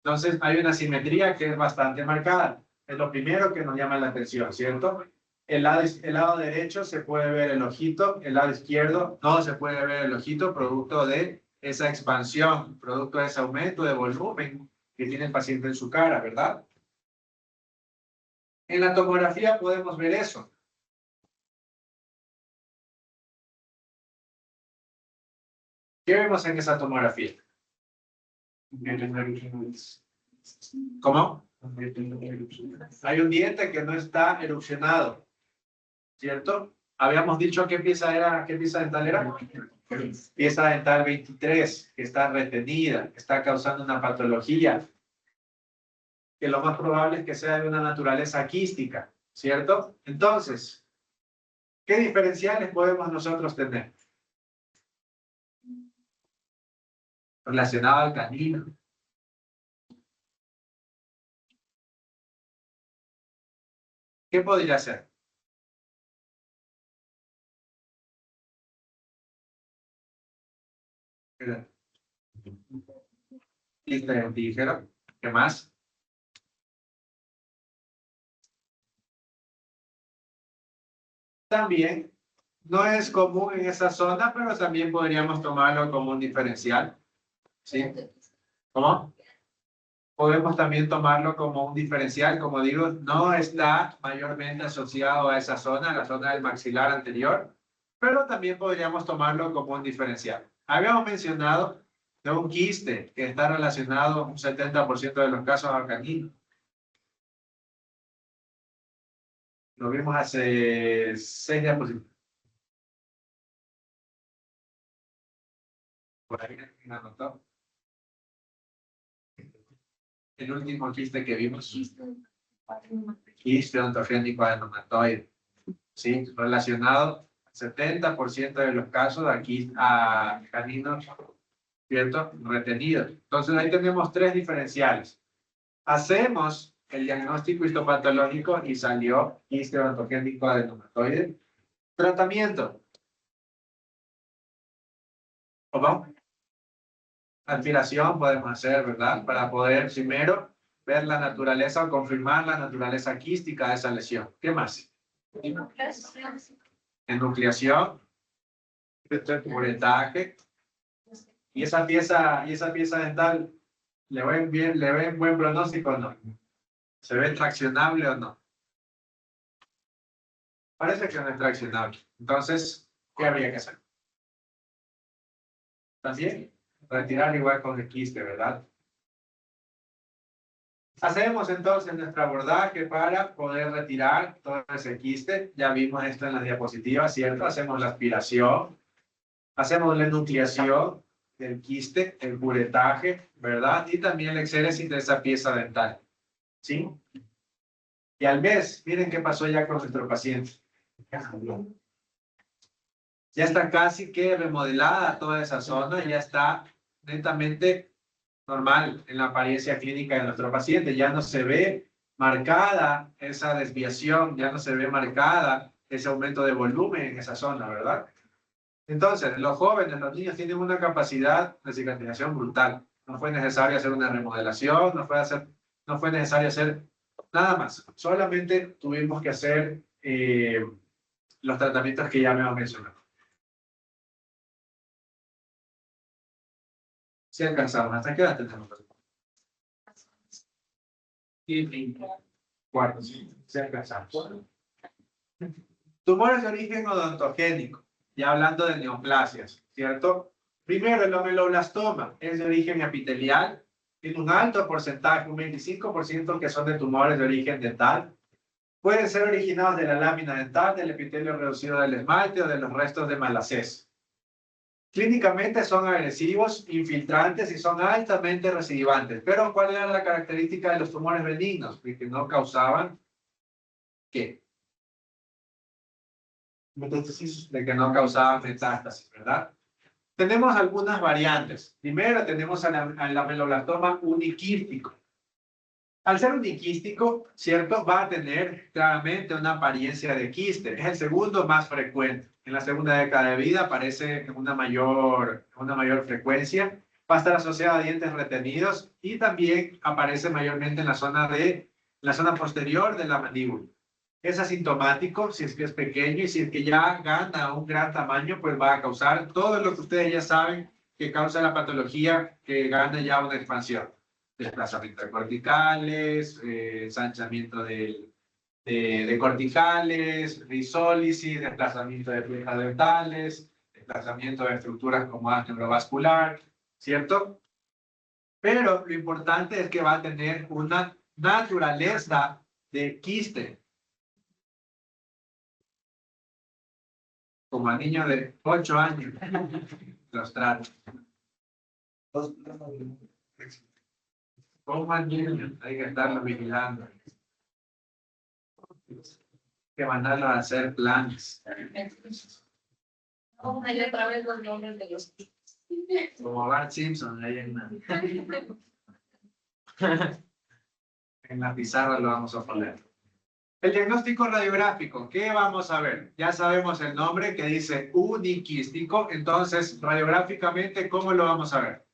Entonces, hay una simetría que es bastante marcada. Es lo primero que nos llama la atención, ¿cierto? El lado derecho se puede ver el ojito, el lado izquierdo no se puede ver el ojito, producto de esa expansión, producto de ese aumento de volumen que tiene el paciente en su cara, ¿verdad? En la tomografía podemos ver eso. ¿Qué vemos en esa tomografía? ¿Cómo? Hay un diente que no está erupcionado, ¿cierto? Habíamos dicho qué pieza dental era. Pieza dental 23, que está retenida, que está causando una patología, que lo más probable es que sea de una naturaleza quística, ¿cierto? Entonces, ¿qué diferenciales podemos nosotros tener? Relacionado al canino. ¿Qué podría ser? Lista de antígeno. ¿Qué más? También, no es común en esa zona, pero también podríamos tomarlo como un diferencial. ¿Sí? ¿Cómo? Podemos también tomarlo como un diferencial, como digo, no está mayormente asociado a esa zona, la zona del maxilar anterior, pero también podríamos tomarlo como un diferencial. Habíamos mencionado de un quiste que está relacionado un 70% de los casos a canino. Lo vimos hace 6 diapositivas. Por ahí me anotó. El último quiste que vimos. Quiste ontogénico adenomatoide. ¿Sí? Relacionado al 70% de los casos aquí a caninos, ¿cierto? Retenidos. Entonces ahí tenemos 3 diferenciales. Hacemos el diagnóstico histopatológico y salió quiste ontogénico adenomatoide. Tratamiento. ¿Cómo? Aspiración podemos hacer, ¿verdad? Para poder primero ver la naturaleza o confirmar la naturaleza quística de esa lesión. ¿Qué más? Enucleación, curetaje. Y esa pieza dental, ¿le ven buen pronóstico o no? ¿Se ve traccionable o no? Parece que no es traccionable. Entonces, ¿qué habría que hacer? También retirar igual con el quiste, ¿verdad? Hacemos entonces nuestro abordaje para poder retirar todo ese quiste. Ya vimos esto en las diapositivas, ¿cierto? Hacemos la aspiración, hacemos la enucleación del quiste, el curetaje, ¿verdad? Y también la exéresis de esa pieza dental, ¿sí? Y al mes, miren qué pasó ya con nuestro paciente. Ya está casi que remodelada toda esa zona, ya está netamente normal en la apariencia clínica de nuestro paciente. Ya no se ve marcada esa desviación, ya no se ve marcada ese aumento de volumen en esa zona, ¿verdad? Entonces, los jóvenes, los niños tienen una capacidad de cicatrización brutal. No fue necesario hacer una remodelación, no fue necesario hacer nada más. Solamente tuvimos que hacer los tratamientos que ya me hemos mencionado. Si alcanzamos, ¿hasta qué edad tenemos? Cuarto, sí, si alcanzamos. Tumores de origen odontogénico, ya hablando de neoplasias, ¿cierto? Primero, el ameloblastoma es de origen epitelial, tiene un alto porcentaje, un 25% que son de tumores de origen dental. Pueden ser originados de la lámina dental, del epitelio reducido del esmalte o de los restos de malacés. Clínicamente son agresivos, infiltrantes y son altamente recidivantes. Pero ¿cuál era la característica de los tumores benignos? Que no causaban, ¿qué? Metástasis. De que no causaban metástasis, ¿verdad? Tenemos algunas variantes. Primero tenemos el ameloblastoma uniquístico. Al ser uniquístico, ¿cierto? Va a tener claramente una apariencia de quiste. Es el segundo más frecuente. En la segunda década de vida aparece en una mayor frecuencia. Va a estar asociado a dientes retenidos y también aparece mayormente en la zona posterior de la mandíbula. Es asintomático si es que es pequeño y si es que ya gana un gran tamaño, pues va a causar todo lo que ustedes ya saben que causa la patología que gana ya una expansión. Desplazamiento de corticales, ensanchamiento de corticales, risólisis, desplazamiento de piezas dentales, desplazamiento de estructuras como área neurovascular, ¿cierto? Pero lo importante es que va a tener una naturaleza de quiste. Como a niños de 8 años los trato. Como a niños, hay que estarlo vigilando. Hay que mandarlo a hacer planes. Una y otra vez los nombres de los tipos. Como Bart Simpson, ahí en la pizarra lo vamos a poner. El diagnóstico radiográfico, ¿qué vamos a ver? Ya sabemos el nombre que dice uniquístico, entonces radiográficamente, ¿cómo lo vamos a ver?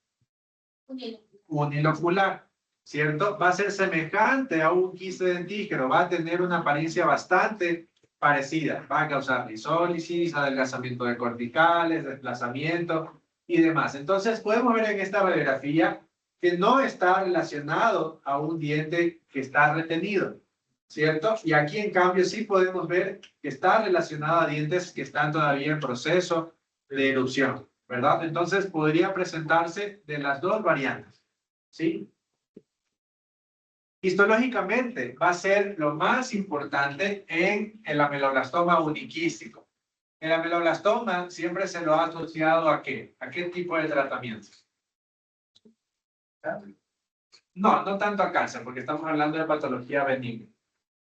Unilocular, ¿cierto? Va a ser semejante a un quiste dentígeno, va a tener una apariencia bastante parecida, va a causar lisólisis, adelgazamiento de corticales, desplazamiento y demás. Entonces podemos ver en esta radiografía que no está relacionado a un diente que está retenido, ¿cierto? Y aquí en cambio sí podemos ver que está relacionado a dientes que están todavía en proceso de erupción, ¿verdad? Entonces podría presentarse de las dos variantes, ¿sí? Histológicamente va a ser lo más importante en el ameloblastoma uniquístico. El ameloblastoma siempre se lo ha asociado ¿a qué? ¿A qué tipo de tratamientos? No, no tanto a cáncer, porque estamos hablando de patología benigna.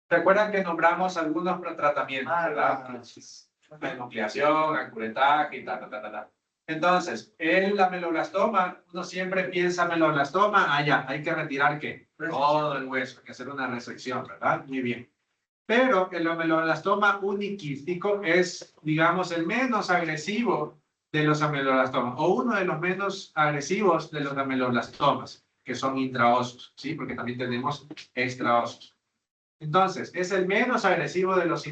¿Recuerdan que nombramos algunos tratamientos, verdad? La nucleación, el curetaje y tal. Entonces, el ameloblastoma, uno siempre piensa ameloblastoma, ya, hay que retirar ¿qué? Todo el hueso, hay que hacer una resección, ¿verdad? Muy bien. Pero el ameloblastoma uniquístico es, digamos, el menos agresivo de los ameloblastomas, o uno de los menos agresivos de los ameloblastomas, que son intraóseos, ¿sí? Porque también tenemos extraóseos. Entonces, es el menos agresivo de los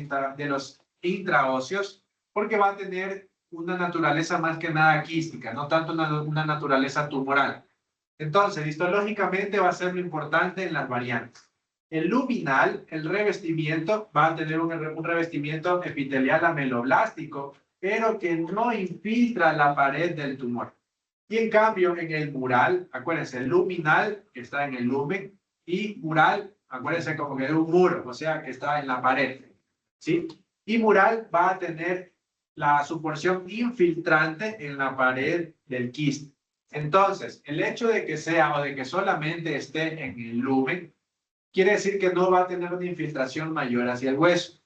intraóseos porque va a tener una naturaleza más que nada quística, no tanto una naturaleza tumoral. Entonces, histológicamente va a ser lo importante en las variantes. El luminal, el revestimiento, va a tener un revestimiento epitelial ameloblástico, pero que no infiltra la pared del tumor. Y en cambio, en el mural, acuérdense, el luminal, que está en el lumen, y mural, acuérdense como que es un muro, o sea, que está en la pared, ¿sí? Y mural va a tener su porción infiltrante en la pared del quiste. Entonces, el hecho de que sea o de que solamente esté en el lumen, quiere decir que no va a tener una infiltración mayor hacia el hueso.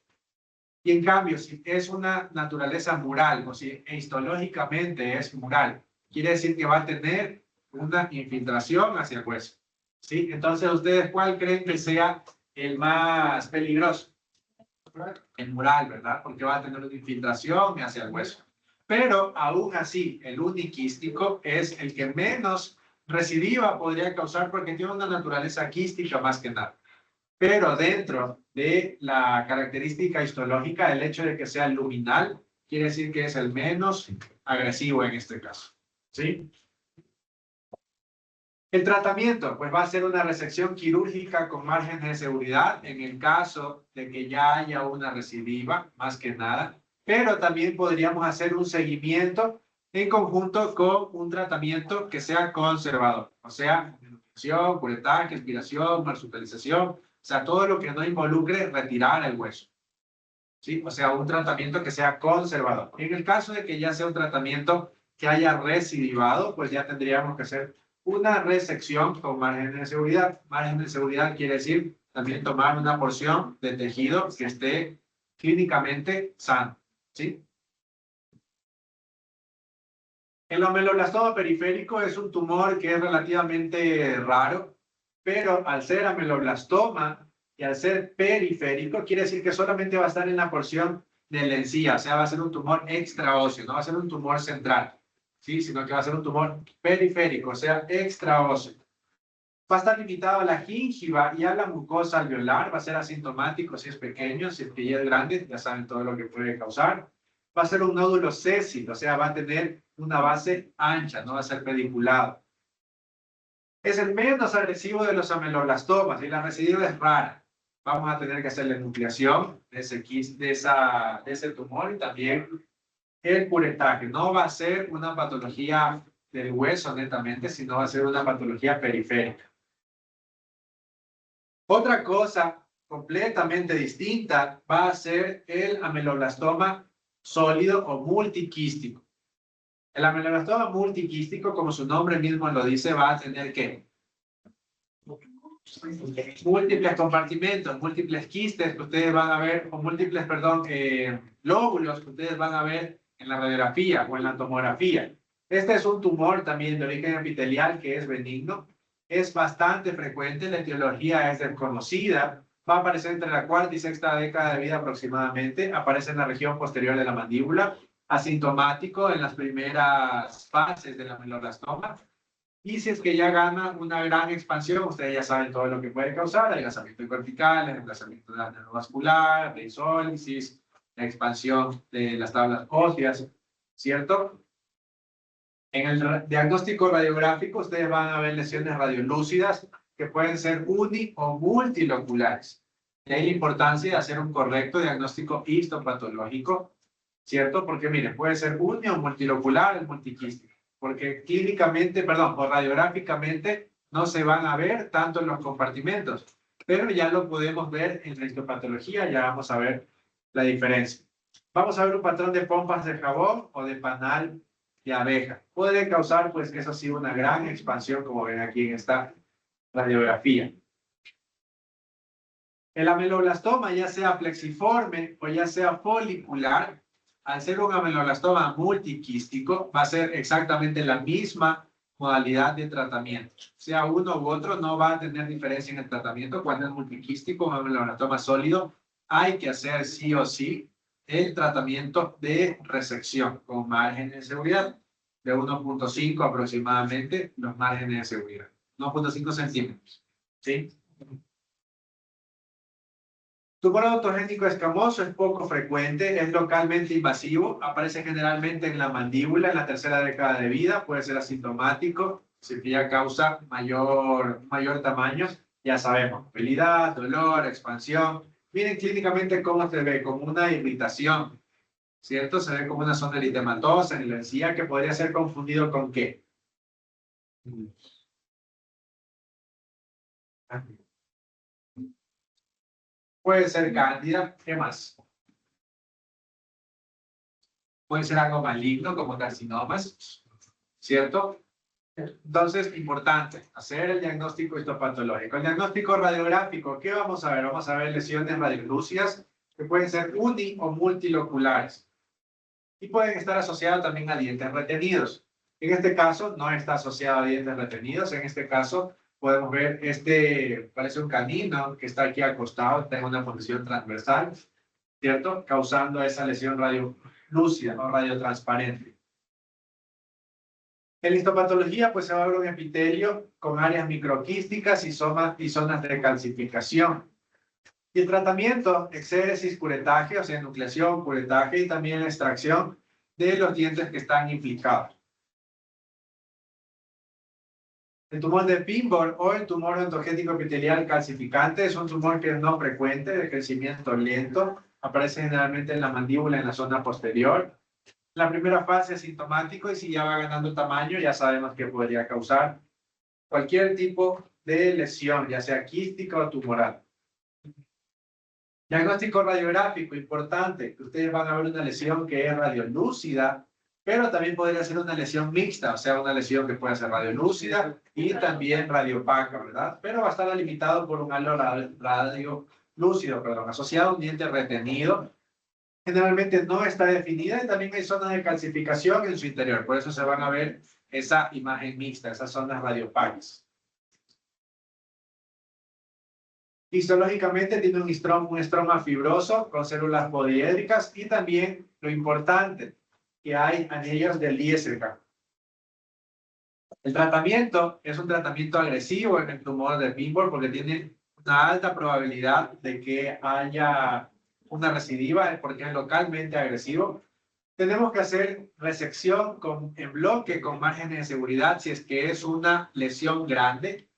Y en cambio, si es una naturaleza mural, o si histológicamente es mural, quiere decir que va a tener una infiltración hacia el hueso. ¿Sí? Entonces, ¿ustedes cuál creen que sea el más peligroso? El mural, ¿verdad? Porque va a tener una infiltración hacia el hueso. Pero aún así, el uniquístico es el que menos recidiva podría causar porque tiene una naturaleza quística más que nada. Pero dentro de la característica histológica, el hecho de que sea luminal quiere decir que es el menos agresivo en este caso. ¿Sí? El tratamiento, pues va a ser una resección quirúrgica con márgenes de seguridad en el caso de que ya haya una recidiva, más que nada. Pero también podríamos hacer un seguimiento en conjunto con un tratamiento que sea conservador. O sea, iluminación, curetaje, expiración, marsupilización. O sea, todo lo que no involucre retirar el hueso. ¿Sí? O sea, un tratamiento que sea conservador. En el caso de que ya sea un tratamiento que haya recidivado, pues ya tendríamos que hacer una resección con margen de seguridad. Margen de seguridad quiere decir también tomar una porción de tejido que esté clínicamente sano. ¿Sí? El ameloblastoma periférico es un tumor que es relativamente raro, pero al ser ameloblastoma y al ser periférico, quiere decir que solamente va a estar en la porción de la encía, o sea, va a ser un tumor extraóseo, no va a ser un tumor central, ¿sí? Sino que va a ser un tumor periférico, o sea, extraóseo. Va a estar limitado a la gíngiva y a la mucosa alveolar, va a ser asintomático si es pequeño, si es que ya es grande, ya saben todo lo que puede causar. Va a ser un nódulo sésil, o sea, va a tener una base ancha, no va a ser pediculado. Es el menos agresivo de los ameloblastomas y la recidiva es rara. Vamos a tener que hacer la nucleación de ese tumor y también el curetaje. No va a ser una patología del hueso netamente, sino va a ser una patología periférica. Otra cosa completamente distinta va a ser el ameloblastoma sólido o multiquístico. El ameloblastoma multiquístico, como su nombre mismo lo dice, va a tener ¿qué? Múltiples compartimentos, múltiples quistes que ustedes van a ver, o múltiples, perdón, lóbulos que ustedes van a ver en la radiografía o en la tomografía. Este es un tumor también de origen epitelial que es benigno. Es bastante frecuente, la etiología es desconocida. Va a aparecer entre la cuarta y sexta década de vida aproximadamente. Aparece en la región posterior de la mandíbula, asintomático en las primeras fases del ameloblastoma. Y si es que ya gana una gran expansión, ustedes ya saben todo lo que puede causar: adelgazamiento cortical, desplazamiento de la neurovascular, reisólisis, la expansión de las tablas óseas, ¿cierto? En el diagnóstico radiográfico, ustedes van a ver lesiones radiolúcidas que pueden ser uni o multiloculares. De ahí la importancia de hacer un correcto diagnóstico histopatológico, ¿cierto? Porque miren, puede ser uni o multilocular, el multiquístico, porque clínicamente, perdón, o radiográficamente no se van a ver tanto en los compartimentos, pero ya lo podemos ver en la histopatología, ya vamos a ver la diferencia. Vamos a ver un patrón de pompas de jabón o de panal de abeja. Puede causar, pues, eso sí, una gran expansión, como ven aquí en esta radiografía. El ameloblastoma, ya sea plexiforme o ya sea folicular, al ser un ameloblastoma multiquístico, va a ser exactamente la misma modalidad de tratamiento. Sea uno u otro, no va a tener diferencia en el tratamiento. Cuando es multiquístico, un ameloblastoma sólido, hay que hacer sí o sí el tratamiento de resección con márgenes de seguridad de 1.5 aproximadamente, los márgenes de seguridad. 1.5 centímetros. ¿Sí? Tumor autogénico escamoso es poco frecuente, es localmente invasivo, aparece generalmente en la mandíbula en la tercera década de vida, puede ser asintomático, si ya causa mayor tamaño, Ya sabemos, movilidad, dolor, expansión. Miren clínicamente cómo se ve, como una irritación, ¿cierto? Se ve como una zona eritematosa en la encía que podría ser confundido con ¿qué? Puede ser cándida, ¿qué más? Puede ser algo maligno como carcinomas, ¿cierto? Entonces, importante, hacer el diagnóstico histopatológico. El diagnóstico radiográfico, ¿qué vamos a ver? Vamos a ver lesiones radiolúcidas que pueden ser uni o multiloculares y pueden estar asociados también a dientes retenidos. En este caso, no está asociado a dientes retenidos. En este caso, podemos ver parece un canino que está aquí acostado, está en una posición transversal, ¿cierto? Causando esa lesión radiolúcida o radiotransparente. En la histopatología, pues se va a ver un epitelio con áreas microquísticas y zonas de calcificación. Y el tratamiento, exéresis, curetaje, o sea, nucleación, curetaje y también la extracción de los dientes que están implicados. El tumor de Pinborg o el tumor ontogénico epitelial calcificante es un tumor que es no frecuente, de crecimiento lento, aparece generalmente en la mandíbula en la zona posterior. La primera fase es sintomático y si ya va ganando tamaño, ya sabemos que podría causar cualquier tipo de lesión, ya sea quística o tumoral. Diagnóstico radiográfico, importante, que ustedes van a ver una lesión que es radiolúcida, pero también podría ser una lesión mixta, o sea, una lesión que puede ser radiolúcida y también radiopaca, ¿verdad? Pero va a estar limitado por un halo radiolúcido, perdón, asociado a un diente retenido. Generalmente no está definida y también hay zonas de calcificación en su interior, por eso se van a ver esa imagen mixta, esas zonas radiopacas. Histológicamente tiene un estroma fibroso con células poliédricas y también, lo importante, que hay anillos del Lieserga. El tratamiento es un tratamiento agresivo en el tumor de Pinborg porque tiene una alta probabilidad de que haya una recidiva porque es localmente agresivo. Tenemos que hacer resección en bloque con márgenes de seguridad si es que es una lesión grande.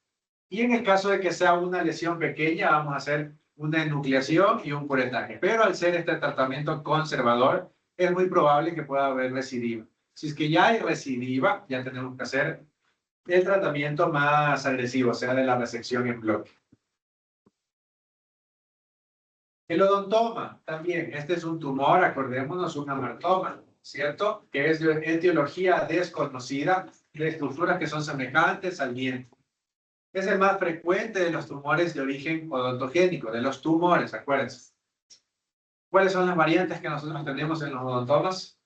Y en el caso de que sea una lesión pequeña, vamos a hacer una enucleación y un curetaje. Pero al ser este tratamiento conservador, es muy probable que pueda haber recidiva. Si es que ya hay recidiva, ya tenemos que hacer el tratamiento más agresivo, o sea, de la resección en bloque. El odontoma, también, este es un tumor, acordémonos, un amartoma, ¿cierto? Que es de etiología desconocida, de estructuras que son semejantes al diente. Es el más frecuente de los tumores de origen odontogénico, de los tumores, acuérdense. ¿Cuáles son las variantes que nosotros tenemos en los odontomas?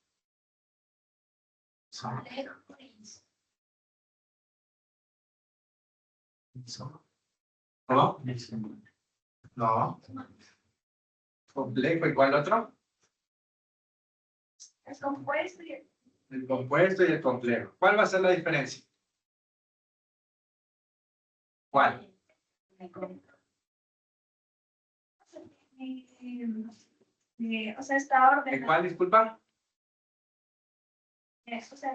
¿Cómo? No. Complejo, ¿y cuál otro? Es compuesto y El compuesto y el complejo. ¿Cuál va a ser la diferencia? ¿Cuál? o sea, está ¿En ordenado. cuál, disculpa? O sea,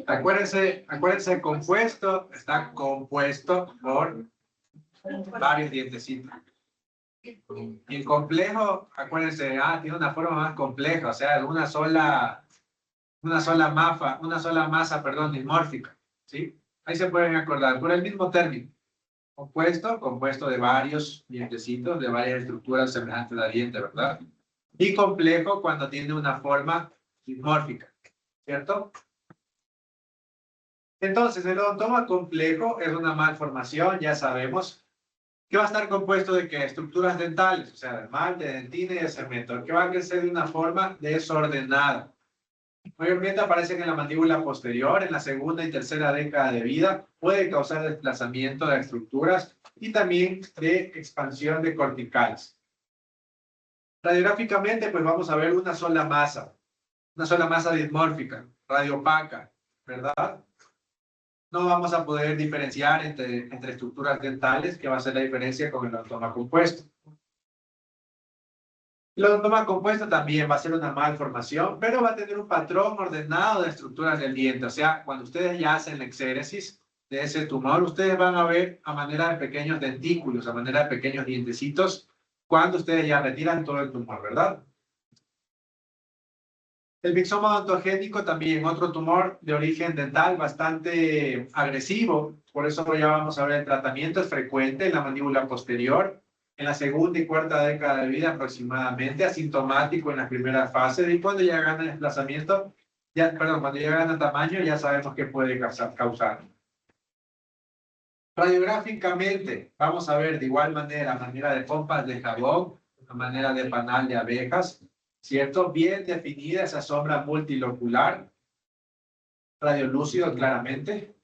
Acuérdense, el compuesto está compuesto por varios dientecitos. Y el complejo, acuérdense, tiene una forma más compleja, o sea, una sola masa, perdón, dimórfica, ¿sí? Ahí se pueden acordar, por el mismo término. Compuesto de varios dientecitos, de varias estructuras semejantes al diente, ¿verdad? Y complejo cuando tiene una forma dimórfica, ¿cierto? Entonces, el odontoma complejo es una malformación, ya sabemos, que va a estar compuesto de ¿qué? Estructuras dentales, o sea, de esmalte, de dentina y de cemento, que va a crecer de una forma desordenada. Mayormente aparecen en la mandíbula posterior, en la segunda y tercera década de vida, puede causar desplazamiento de estructuras y también de expansión de corticales. Radiográficamente, pues vamos a ver una sola masa dismórfica, radiopaca, ¿verdad? No vamos a poder diferenciar entre estructuras dentales, que va a ser la diferencia con el odontoma compuesto. El odontoma compuesto también va a ser una malformación, pero va a tener un patrón ordenado de estructuras del diente. O sea, cuando ustedes ya hacen la exéresis, de ese tumor, ustedes van a ver a manera de pequeños dentículos, a manera de pequeños dientecitos, cuando ustedes ya retiran todo el tumor, ¿verdad? El mixoma odontogénico también, otro tumor de origen dental bastante agresivo, por eso ya vamos a ver el tratamiento, es frecuente en la mandíbula posterior, en la segunda y cuarta década de vida aproximadamente, asintomático en las primeras fases, y cuando ya gana desplazamiento, cuando ya gana tamaño, ya sabemos qué puede causar. Radiográficamente, vamos a ver de igual manera de pompas de jabón, a manera de panal de abejas, ¿cierto? Bien definida esa sombra multilocular, radiolúcido claramente.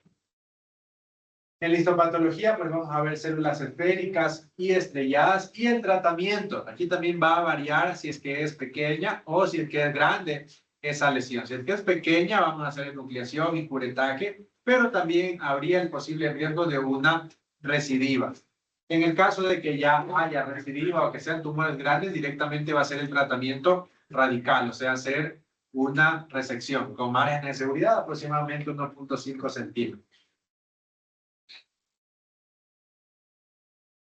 En la histopatología, pues vamos a ver células esféricas y estrelladas, y el tratamiento. Aquí también va a variar si es que es pequeña o si es que es grande esa lesión. Si es que es pequeña, vamos a hacer enucleación y curetaje, pero también habría el posible riesgo de una recidiva. En el caso de que ya haya recidiva o que sean tumores grandes, directamente va a ser el tratamiento radical, o sea, hacer una resección con margen de seguridad aproximadamente 1.5 centímetros.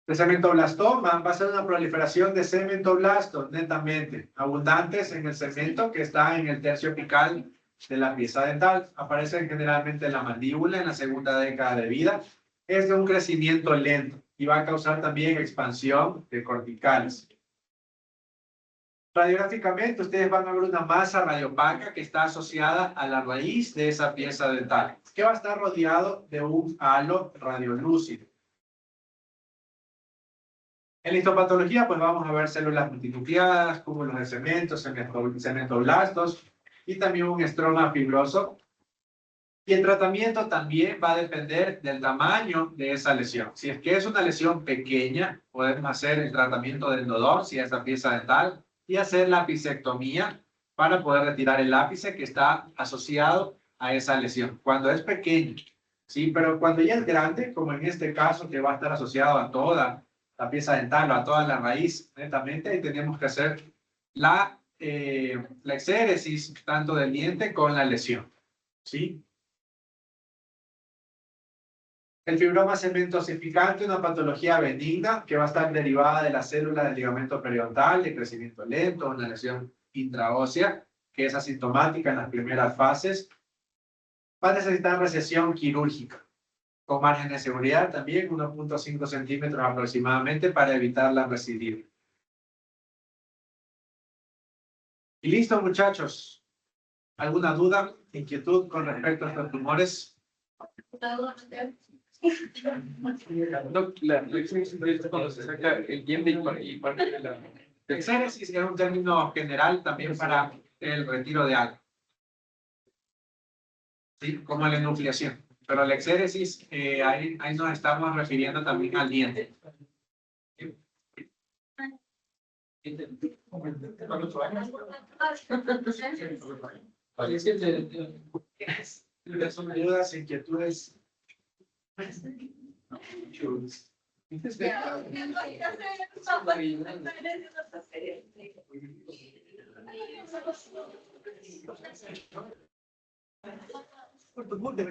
El cementoblastoma va a ser una proliferación de cementoblastos netamente, abundantes en el cemento que está en el tercio apical de la pieza dental. Aparecen generalmente en la mandíbula en la segunda década de vida. Es de un crecimiento lento y va a causar también expansión de corticales. Radiográficamente, ustedes van a ver una masa radiopaca que está asociada a la raíz de esa pieza dental, que va a estar rodeado de un halo radiolúcido. En la histopatología, pues vamos a ver células multinucleadas, cúmulos de cemento, cementoblastos y también un estroma fibroso. Y el tratamiento también va a depender del tamaño de esa lesión. Si es que es una lesión pequeña, podemos hacer el tratamiento del endodón, si es esa pieza dental, y hacer la apicectomía para poder retirar el ápice que está asociado a esa lesión. Cuando es pequeño, sí, pero cuando ya es grande, como en este caso, que va a estar asociado a toda la pieza dental o a toda la raíz, netamente, y tenemos que hacer la exéresis tanto del diente con la lesión, ¿sí? El fibroma cementosificante, una patología benigna que va a estar derivada de la célula del ligamento periodontal, de crecimiento lento, una lesión intraósea, que es asintomática en las primeras fases. Va a necesitar recesión quirúrgica, con margen de seguridad también, 1.5 centímetros aproximadamente, para evitar la recidiva. Y listo, muchachos. ¿Alguna duda, inquietud con respecto a estos tumores? La exéresis es cuando se saca el diente y parte de la... Exéresis es un término general también para el retiro de algo, ¿sí? Como la enucleación. Pero la exéresis, ahí nos estamos refiriendo también al diente. Dudas, inquietudes. Por tu punto,